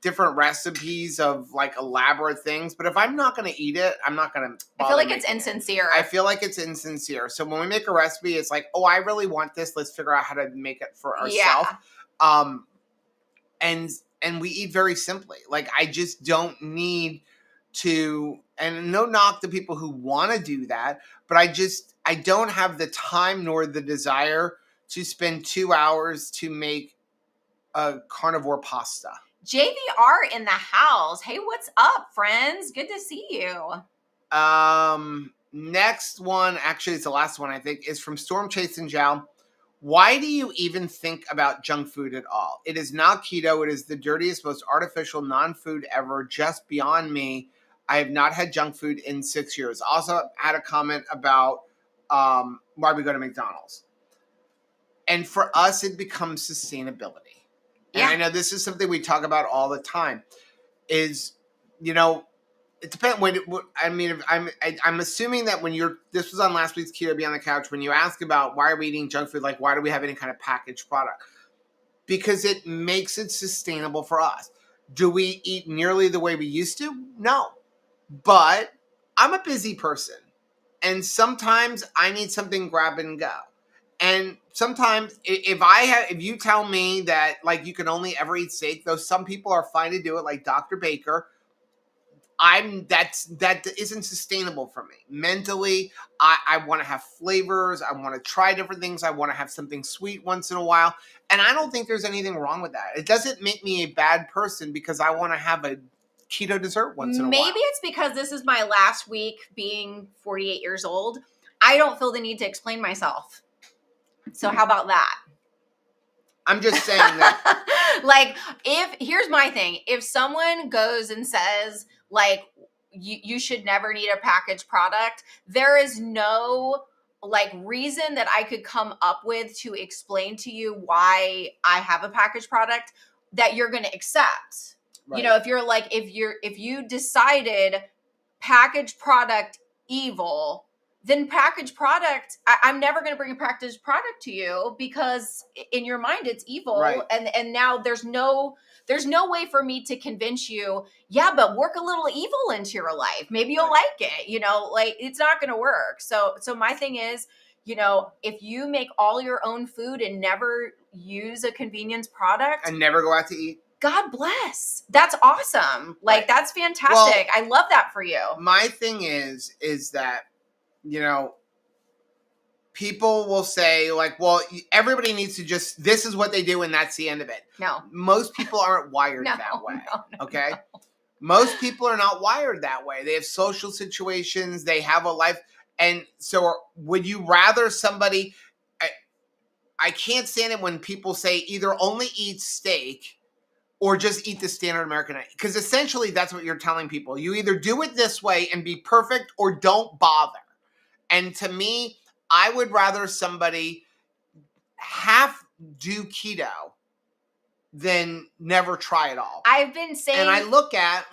different recipes of like elaborate things, but if I'm not going to eat it, I'm not going to. I feel like it's insincere. I feel like it's insincere. So when we make a recipe, it's like, oh, I really want this. Let's figure out how to make it for ourselves. Yeah. And we eat very simply. Like I just don't need to, and no knock to people who want to do that, but I don't have the time nor the desire to spend 2 hours to make a carnivore pasta. JVR in the house. Hey, what's up, friends? Good to see you. Next one, actually it's the last one I think, is from Storm Chase and Jow. Why do you even think about junk food at all? It is not keto. It is the dirtiest, most artificial non-food ever, just beyond me. I have not had junk food in 6 years. Also had a comment about why we go to McDonald's. And for us, it becomes sustainability. And I know this is something we talk about all the time. Is, it depends. I'm assuming that when this was on last week's Keto Beyond the Couch, when you ask about why are we eating junk food, like why do we have any kind of packaged product? Because it makes it sustainable for us. Do we eat nearly the way we used to? No. But I'm a busy person. And sometimes I need something grab and go. And sometimes if you tell me that like you can only ever eat steak, though some people are fine to do it, like Dr. Baker, that isn't sustainable for me. Mentally, I want to have flavors. I want to try different things. I want to have something sweet once in a while. And I don't think there's anything wrong with that. It doesn't make me a bad person because I want to have a keto dessert once in a while. Maybe it's because this is my last week being 48 years old. I don't feel the need to explain myself. So how about that? I'm just saying that. Like, here's my thing. If someone goes and says, like, you should never need a packaged product, there is no, like, reason that I could come up with to explain to you why I have a packaged product that you're going to accept. Right. If you're like, if you decided packaged product evil, then packaged product, I'm never going to bring a packaged product to you because in your mind it's evil. Right. And now there's no way for me to convince you, yeah, but work a little evil into your life. Maybe you'll like it, like it's not going to work. So my thing is, if you make all your own food and never use a convenience product. And never go out to eat. God bless. That's awesome. Like, that's fantastic. Well, I love that for you. My thing is that, people will say like, well, everybody needs to this is what they do and that's the end of it. No. Most people aren't wired that way. Okay. No. Most people are not wired that way. They have social situations. They have a life. And so would you rather somebody, I can't stand it when people say either only eat steak or just eat the standard American diet. Because essentially that's what you're telling people. You either do it this way and be perfect or don't bother. And to me, I would rather somebody do keto than never try it all. I've been saying... And I look at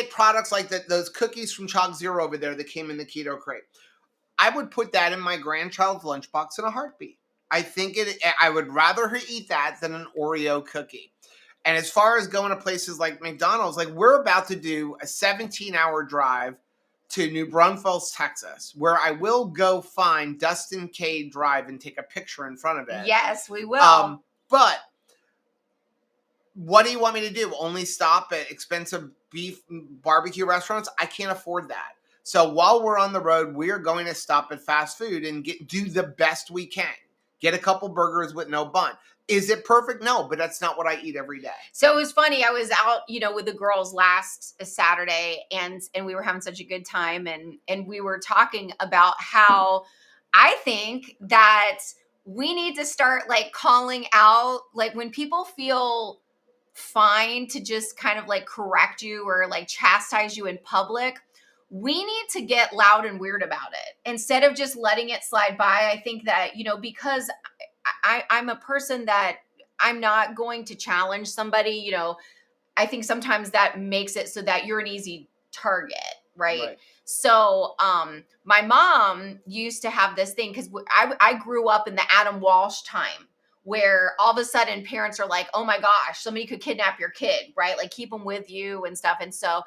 products like those cookies from Chalk Zero over there that came in the keto crate. I would put that in my grandchild's lunchbox in a heartbeat. I would rather her eat that than an Oreo cookie. And as far as going to places like McDonald's, like we're about to do a 17-hour drive to New Braunfels, Texas, where I will go find Dustin K Drive and take a picture in front of it. Yes, we will. But what do you want me to do? Only stop at expensive beef barbecue restaurants? I can't afford that. So while we're on the road, we are going to stop at fast food and do the best we can. Get a couple burgers with no bun. Is it perfect? No, but that's not what I eat every day. So it was funny. I was out, with the girls last Saturday, and we were having such a good time, and we were talking about how I think that we need to start like calling out, like when people feel fine to just kind of like correct you or like chastise you in public, we need to get loud and weird about it instead of just letting it slide by. I think that, because I'm a person that I'm not going to challenge somebody, I think sometimes that makes it so that you're an easy target, right? So, my mom used to have this thing because I grew up in the Adam Walsh time where all of a sudden parents are like, oh my gosh, somebody could kidnap your kid, right? Like keep them with you and stuff. And so,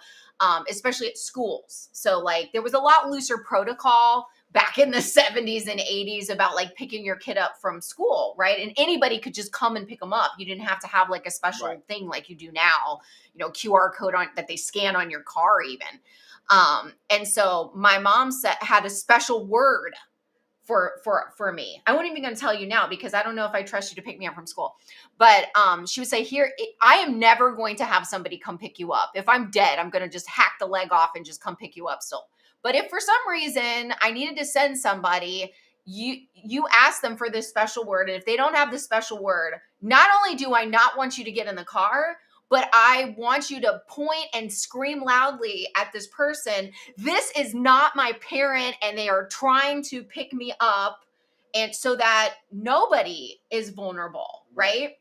especially at schools. So like there was a lot looser protocol back in the 70s and 80s about like picking your kid up from school, right? And anybody could just come and pick them up. You didn't have to have like a special thing like you do now, QR code on that they scan on your car even. And so my mom had a special word for me. I wasn't even going to tell you now because I don't know if I trust you to pick me up from school. But she would say, I am never going to have somebody come pick you up. If I'm dead, I'm going to just hack the leg off and just come pick you up still. But if for some reason I needed to send somebody, you ask them for this special word. And if they don't have this special word, not only do I not want you to get in the car, but I want you to point and scream loudly at this person. This is not my parent, and they are trying to pick me up, and so that nobody is vulnerable, right?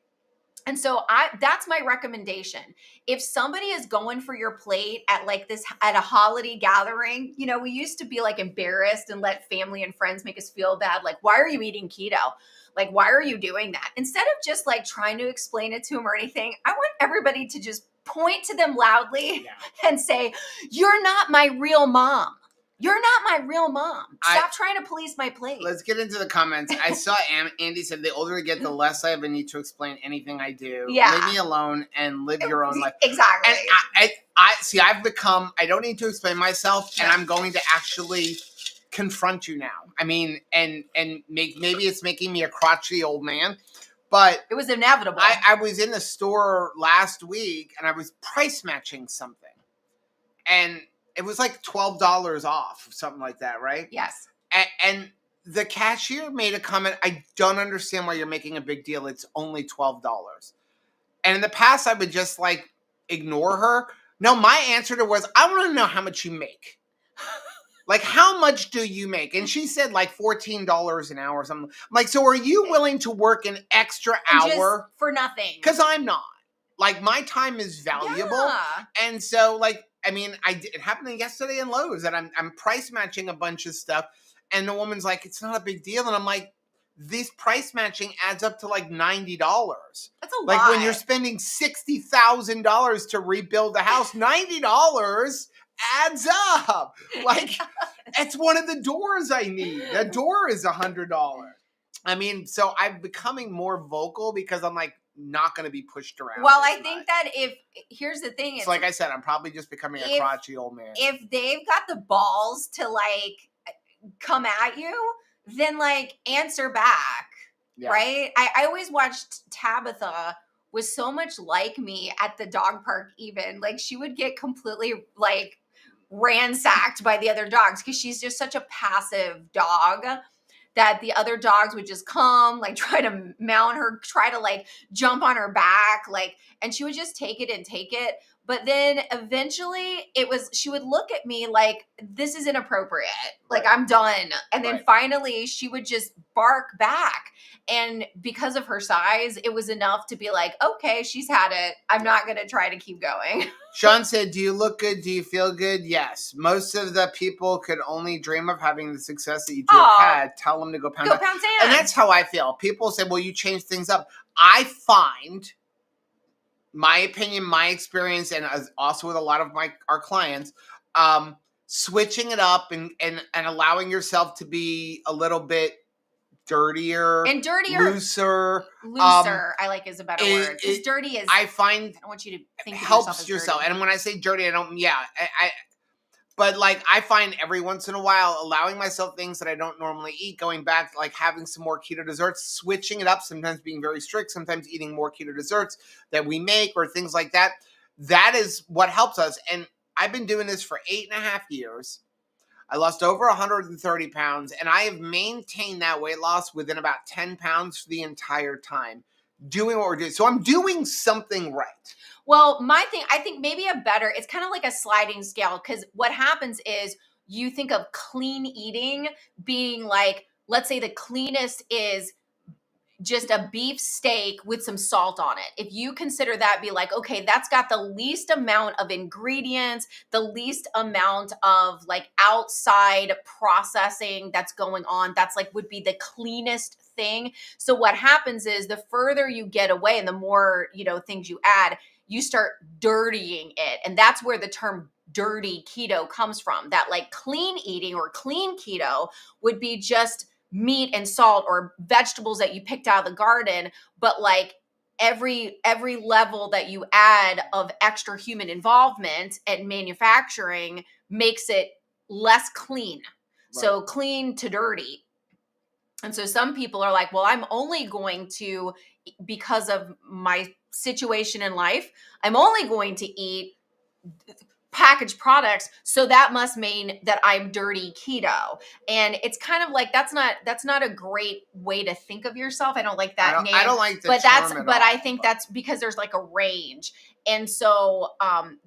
And so that's my recommendation. If somebody is going for your plate at a holiday gathering, we used to be like embarrassed and let family and friends make us feel bad. Like, why are you eating keto? Like, why are you doing that? Instead of just like trying to explain it to them or anything, I want everybody to just point to them loudly and say, you're not my real mom. You're not my real mom. Stop trying to police my plate. Let's get into the comments. I saw Andy said, the older I get, the less I ever need to explain anything I do. Yeah. Leave me alone and live your own life. Exactly. And I see, I don't need to explain myself, and I'm going to actually confront you now. I mean, and maybe it's making me a crotchety old man, but it was inevitable. I was in the store last week, and I was price matching something. And it was like $12 off, something like that, right? Yes. And the cashier made a comment, I don't understand why you're making a big deal. It's only $12. And in the past, I would just like ignore her. No, my answer to her was, I want to know how much you make. Like, how much do you make? And she said like $14 an hour or something. I'm like, so are you willing to work an extra hour? For nothing. Because I'm not. Like, my time is valuable. Yeah. And so, like, I mean, it happened yesterday in Lowe's, and I'm price matching a bunch of stuff, and the woman's like, it's not a big deal. And I'm like, this price matching adds up to like $90. That's a lot. Like, when you're spending $60,000 to rebuild the house, $90 adds up. Like, it's one of the doors I need. The door is $100. I mean, so I'm becoming more vocal because I'm like, not going to be pushed around. Well, I think that here's the thing. It's like I said, I'm probably just becoming a crotchety old man. If they've got the balls to like come at you, then like answer back, right? I always watched Tabitha was so much like me at the dog park even. Like she would get completely like ransacked by the other dogs because she's just such a passive dog that the other dogs would just come, like try to mount her, try to like jump on her back, like, and she would just take it. But then eventually she would look at me like, this is inappropriate. Like, I'm done. And then finally she would just bark back. And because of her size, it was enough to be like, okay, she's had it. I'm not going to try to keep going. Sean said, do you look good? Do you feel good? Yes. Most of the people could only dream of having the success that you do have had. Tell them to go pound sand. And that's how I feel. People say, well, you change things up. I find, my opinion, my experience, and also with a lot of our clients, switching it up and allowing yourself to be a little bit dirtier, looser. I like is a better word. Because dirty is, I find, I don't want you to think helps of yourself as yourself. dirty. And when I say dirty, I don't. Yeah, But like I find every once in a while allowing myself things that I don't normally eat, going back like having some more keto desserts, switching it up, sometimes being very strict, sometimes eating more keto desserts that we make or things like that. That is what helps us. And I've been doing this for 8.5 years. I lost over 130 pounds, and I have maintained that weight loss within about 10 pounds for the entire time doing what we're doing. So I'm doing something right. Well, my thing, I think maybe it's kind of like a sliding scale, because what happens is you think of clean eating being like, let's say the cleanest is just a beef steak with some salt on it. If you consider that, be like, okay, that's got the least amount of ingredients, the least amount of like outside processing that's going on, that's like would be the cleanest thing. So what happens is the further you get away and the more, things you add, you start dirtying it. And that's where the term dirty keto comes from. That like clean eating or clean keto would be just meat and salt or vegetables that you picked out of the garden, but like every level that you add of extra human involvement and manufacturing makes it less clean. Right. So clean to dirty. And so some people are like, well, I'm only going to, because of my situation in life, I'm only going to eat packaged products, so that must mean that I'm dirty keto. And it's kind of like that's not a great way to think of yourself. I don't like that name. I don't like the but term but I think that's because there's like a range. And so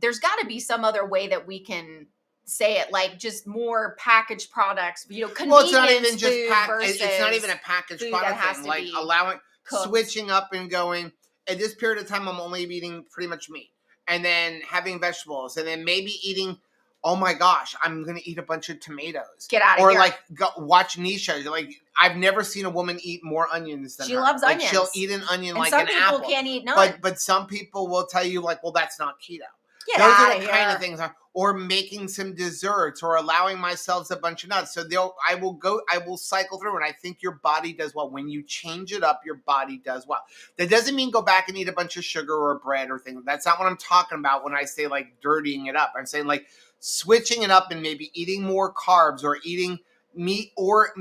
there's got to be some other way that we can say it, like just more packaged products, convenience. Well, it's not even just it's not even a packaged product thing. Like allowing switching up and going, at this period of time I'm only eating pretty much meat, and then having vegetables, and then maybe eating, oh my gosh, I'm going to eat a bunch of tomatoes. Get out of here. Or like watch Nisha. Like I've never seen a woman eat more onions than she her. Loves like, onions. She'll eat an onion and like an apple. Some people can't eat none. But some people will tell you like, well, that's not keto. Those are the kind of things. Or making some desserts, or allowing myself a bunch of nuts. So I will cycle through, and I think your body does well. When you change it up, your body does well. That doesn't mean go back and eat a bunch of sugar or bread or things. That's not what I'm talking about when I say like dirtying it up. I'm saying like switching it up and maybe eating more carbs, or eating meat, or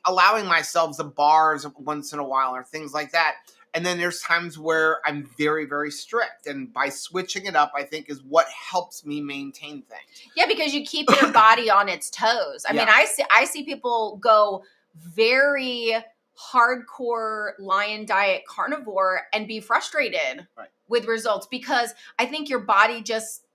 allowing myself the bars once in a while, or things like that. And then there's times where I'm very, very strict. And by switching it up, I think is what helps me maintain things. Yeah, because you keep your body on its toes. I mean, I see people go very hardcore lion diet carnivore and be frustrated with results, because I think your body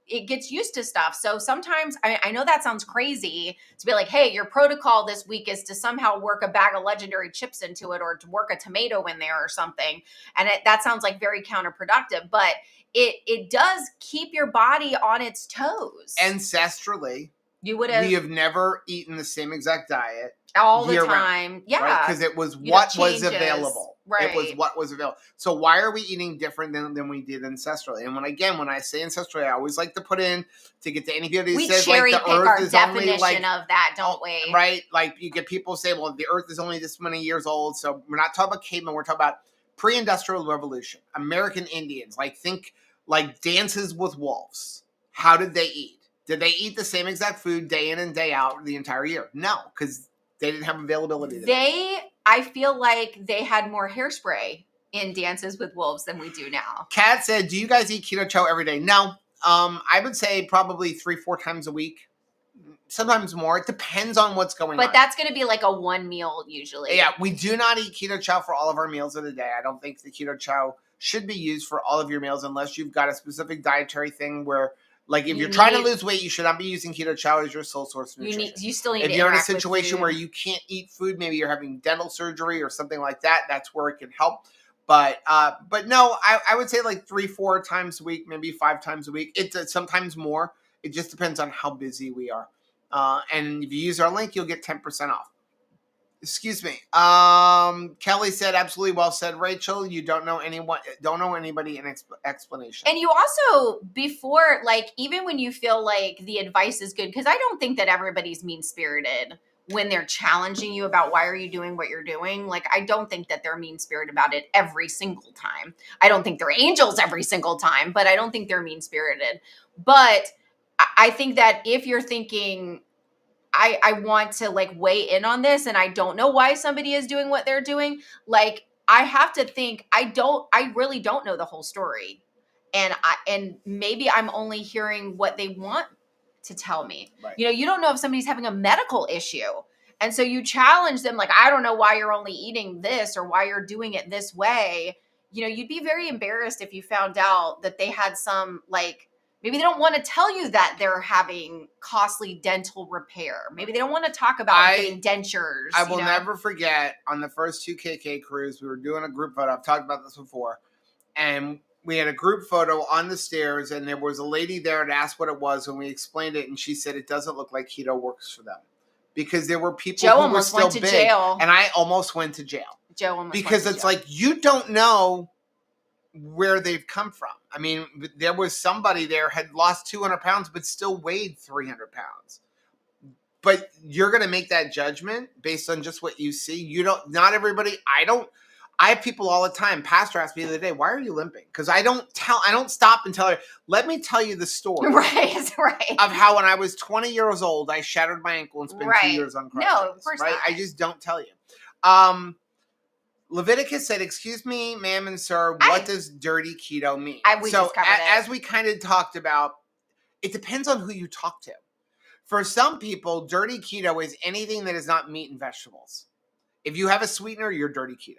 it gets used to stuff. So sometimes I know that sounds crazy to be like, hey, your protocol this week is to somehow work a bag of legendary chips into it, or to work a tomato in there or something. And that sounds like very counterproductive, but it does keep your body on its toes. Ancestrally, we have never eaten the same exact diet all the time. Round, yeah. Because it was what was available. Right. It was what was available. So why are we eating different than we did ancestrally? And when I say ancestrally, I always like to put in, to get to anybody who says like the earth is only like, of that, don't we? Right? Like you get people say, well, the earth is only this many years old. So we're not talking about cavemen, we're talking about pre-industrial revolution. American Indians, think like dances with wolves. How did they eat? Did they eat the same exact food day in and day out the entire year? No, because they didn't have availability. I feel like they had more hairspray in Dances with Wolves than we do now. Kat said, do you guys eat keto chow every day? No. I would say probably 3-4 times a week. Sometimes more. It depends on what's going on. But that's going to be like a one meal usually. Yeah, we do not eat keto chow for all of our meals of the day. I don't think the keto chow should be used for all of your meals unless you've got a specific dietary thing where, like, if you're trying to lose weight, you should not be using keto chow as your sole source of nutrition. You still need if you're in a situation where you can't eat food, maybe you're having dental surgery or something like that, that's where it can help. But no, I would say like 3-4 times a week, maybe 5 times a week. It's sometimes more. It just depends on how busy we are. And if you use our link, you'll get 10% off. Excuse me. Kelly said, absolutely well said, Rachel. You don't know anybody in explanation. And you also, before, like, even when you feel like the advice is good, because I don't think that everybody's mean-spirited when they're challenging you about why are you doing what you're doing. Like, I don't think that they're mean-spirited about it every single time. I don't think they're angels every single time, but I don't think they're mean-spirited. But I think that if you're thinking, I want to like weigh in on this and I don't know why somebody is doing what they're doing, like I have to think I really don't know the whole story. And maybe I'm only hearing what they want to tell me. Right. You know, you don't know if somebody's having a medical issue. And so you challenge them like, I don't know why you're only eating this or why you're doing it this way. You know, you'd be very embarrassed if you found out that they had some like, maybe they don't want to tell you that they're having costly dental repair. Maybe they don't want to talk about getting dentures. I will never forget on the first 2KK cruise, we were doing a group photo. I've talked about this before. And we had a group photo on the stairs, and there was a lady there that asked what it was, and we explained it, and she said it doesn't look like keto works for them. Because there were people who were still big. Jail. And I almost went to jail. Joe almost because went to it's jail. like you don't know where they've come from. I mean, there was somebody there had lost 200 pounds but still weighed 300 pounds. But you're going to make that judgment based on just what you see. You don't, not everybody, I have people all the time. Pastor asked me the other day, why are you limping? Because I don't stop and tell her, let me tell you the story. Right. Of how when I was 20 years old, I shattered my ankle and spent 2 years on crutches. No, of course right? not. I just don't tell you. Leviticus said, excuse me, ma'am and sir, what does dirty keto mean? As we kind of talked about, it depends on who you talk to. For some people, dirty keto is anything that is not meat and vegetables. If you have a sweetener, you're dirty keto.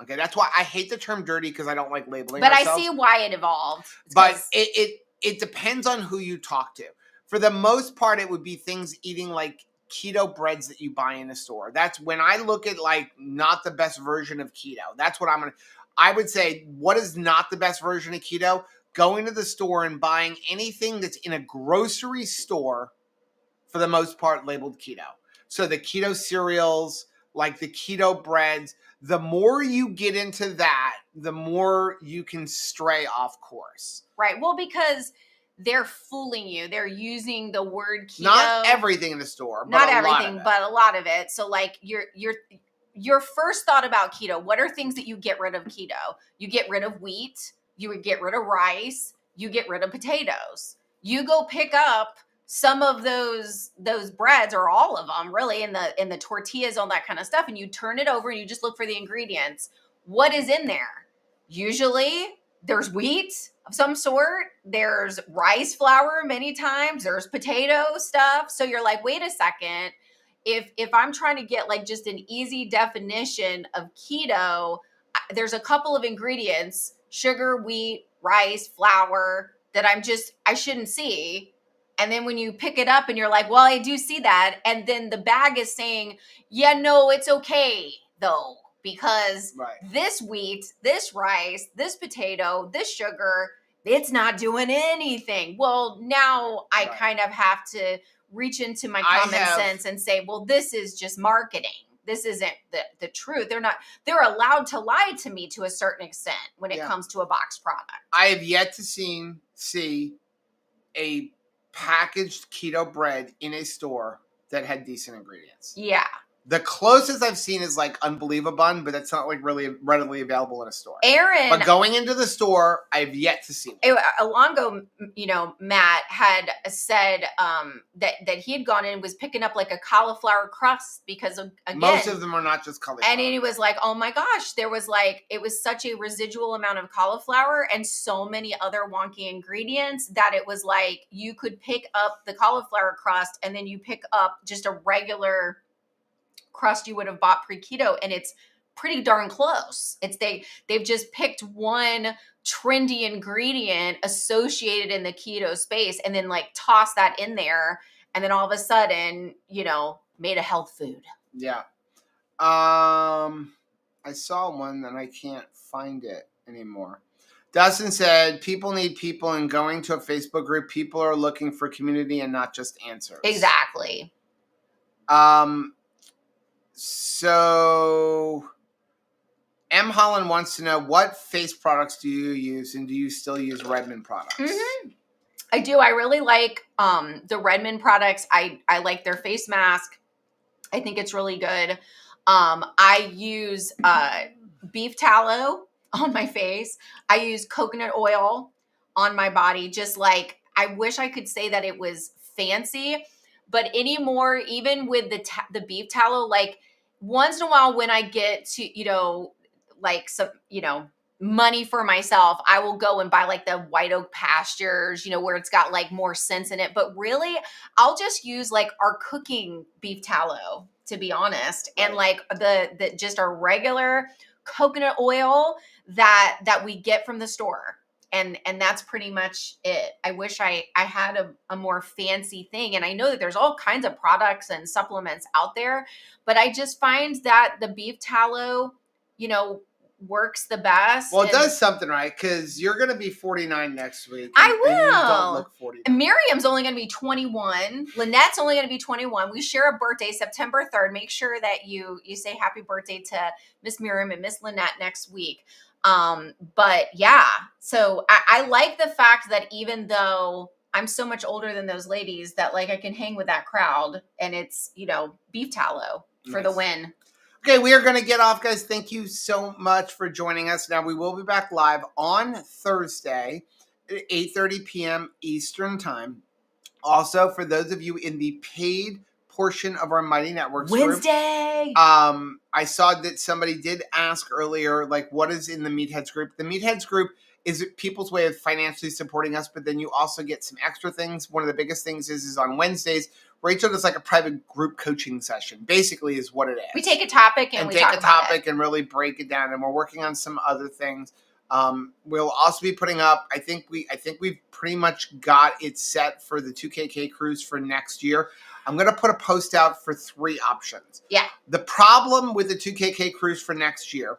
Okay, that's why I hate the term dirty because I don't like labeling But ourselves. I see why it evolved. But it depends on who you talk to. For the most part, it would be things eating like keto breads that you buy in the store. That's when I look at like not the best version of keto. That's what I would say, what is not the best version of keto? Going to the store and buying anything that's in a grocery store, for the most part, labeled keto. So the keto cereals, like the keto breads, the more you get into that, the more you can stray off course. Right. Well, because they're fooling you. They're using the word keto. Not everything in the store, but not a everything, lot of it. but a lot of it. So like your first thought about keto, what are things that you get rid of keto? You get rid of wheat, you would get rid of rice, you get rid of potatoes. You go pick up some of those breads or all of them really in the tortillas, all that kind of stuff, and you turn it over and you just look for the ingredients. What is in there? Usually there's wheat of some sort, there's rice flour many times, there's potato stuff. So you're like, wait a second, if I'm trying to get like just an easy definition of keto, there's a couple of ingredients, sugar, wheat, rice, flour, that I shouldn't see. And then when you pick it up and you're like, well, I do see that. And then the bag is saying, yeah, no, it's okay though. Because this wheat, this rice, this potato, this sugar, it's not doing anything. Well, now I kind of have to reach into my common sense and say, well, this is just marketing. This isn't the truth. They're allowed to lie to me to a certain extent when it comes to a boxed product. I have yet to see a packaged keto bread in a store that had decent ingredients. Yeah. The closest I've seen is like Unbelievable Bun, but that's not like really readily available in a store. Aaron. But going into the store, I've yet to see one. Alongo, Matt had said that he had gone in and was picking up like a cauliflower crust because again, most of them are not just cauliflower. And he was like, oh my gosh, there was like, it was such a residual amount of cauliflower and so many other wonky ingredients that it was like you could pick up the cauliflower crust and then you pick up just a regular crust you would have bought pre-keto, and it's pretty darn close. They've just picked one trendy ingredient associated in the keto space and then like toss that in there, and then all of a sudden, made a health food. Yeah. I saw one that I can't find it anymore. Dustin said, people need people, and going to a Facebook group, people are looking for community and not just answers. Exactly. So M. Holland wants to know, what face products do you use, and do you still use Redmond products? Mm-hmm. I do. I really like the Redmond products. I like their face mask. I think it's really good. I use beef tallow on my face. I use coconut oil on my body. Just like I wish I could say that it was fancy, but anymore, even with the beef tallow, like once in a while when I get to, like some, money for myself, I will go and buy like the White Oak Pastures, where it's got like more sense in it. But really, I'll just use like our cooking beef tallow, to be honest, and like the just our regular coconut oil that we get from the store. And that's pretty much it. I wish I had a more fancy thing. And I know that there's all kinds of products and supplements out there, but I just find that the beef tallow, works the best. Well, it does something right, because you're going to be 49 next week. I will. And you don't look 49. And Miriam's only going to be 21. Lynette's only going to be 21. We share a birthday, September 3rd. Make sure that you say happy birthday to Miss Miriam and Miss Lynette next week. But yeah, so I like the fact that even though I'm so much older than those ladies, that like I can hang with that crowd, and it's, beef tallow for the win. Okay, we are going to get off, guys. Thank you so much for joining us. Now, we will be back live on Thursday at 8:30 p.m. Eastern Time. Also, for those of you in the paid portion of our Mighty Networks Wednesday. group, I saw that somebody did ask earlier, like, what is in the Meatheads group? The Meatheads group is people's way of financially supporting us, but then you also get some extra things. One of the biggest things is on Wednesdays, Rachel does like a private group coaching session, basically is what it is. We take a topic and we take talk a about topic and really break it down, and we're working on some other things. We'll also be putting up, I think we've pretty much got it set for the 2KK cruise for next year. I'm going to put a post out for 3 options. Yeah. The problem with the 2KK cruise for next year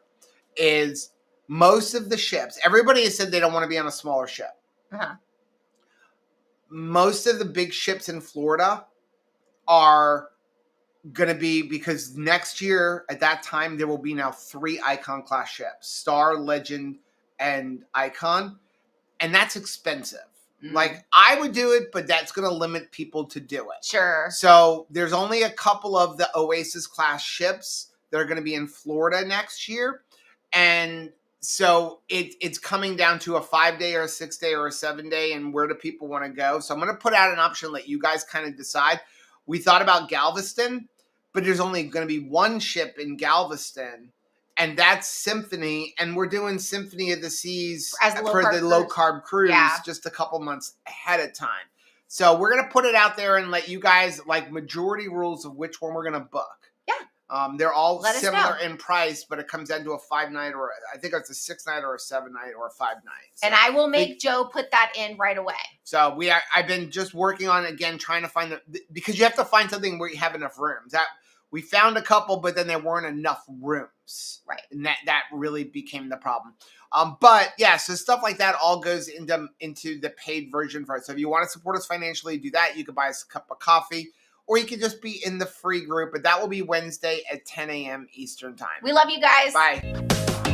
is most of the ships, everybody has said they don't want to be on a smaller ship. Uh-huh. Most of the big ships in Florida are going to be, because next year at that time there will be now 3 Icon class ships, Star, Legend, and Icon, and that's expensive. Like, I would do it, but that's going to limit people to do it. Sure. So there's only a couple of the Oasis class ships that are going to be in Florida next year, and so it's coming down to a 5-day or a 6-day or a 7-day, and where do people want to go? So I'm going to put out an option, let you guys kind of decide. We thought about Galveston, but there's only going to be 1 ship in Galveston, and that's Symphony, and we're doing Symphony of the Seas for the low-carb cruise just a couple months ahead of time. So we're going to put it out there and let you guys, like, majority rules of which one we're going to book. Yeah. They're all similar in price, but it comes down to a 5-night, or I think it's a 6-night or a 7-night or a 5-night. So and I will make Joe put that in right away. So I've been just working on, again, trying to find because you have to find something where you have enough rooms. That we found a couple, but then there weren't enough rooms. Right. And that really became the problem. But yeah, so stuff like that all goes into the paid version for it. So if you want to support us financially, do that. You can buy us a cup of coffee, or you can just be in the free group. But that will be Wednesday at 10 a.m. Eastern Time. We love you guys. Bye.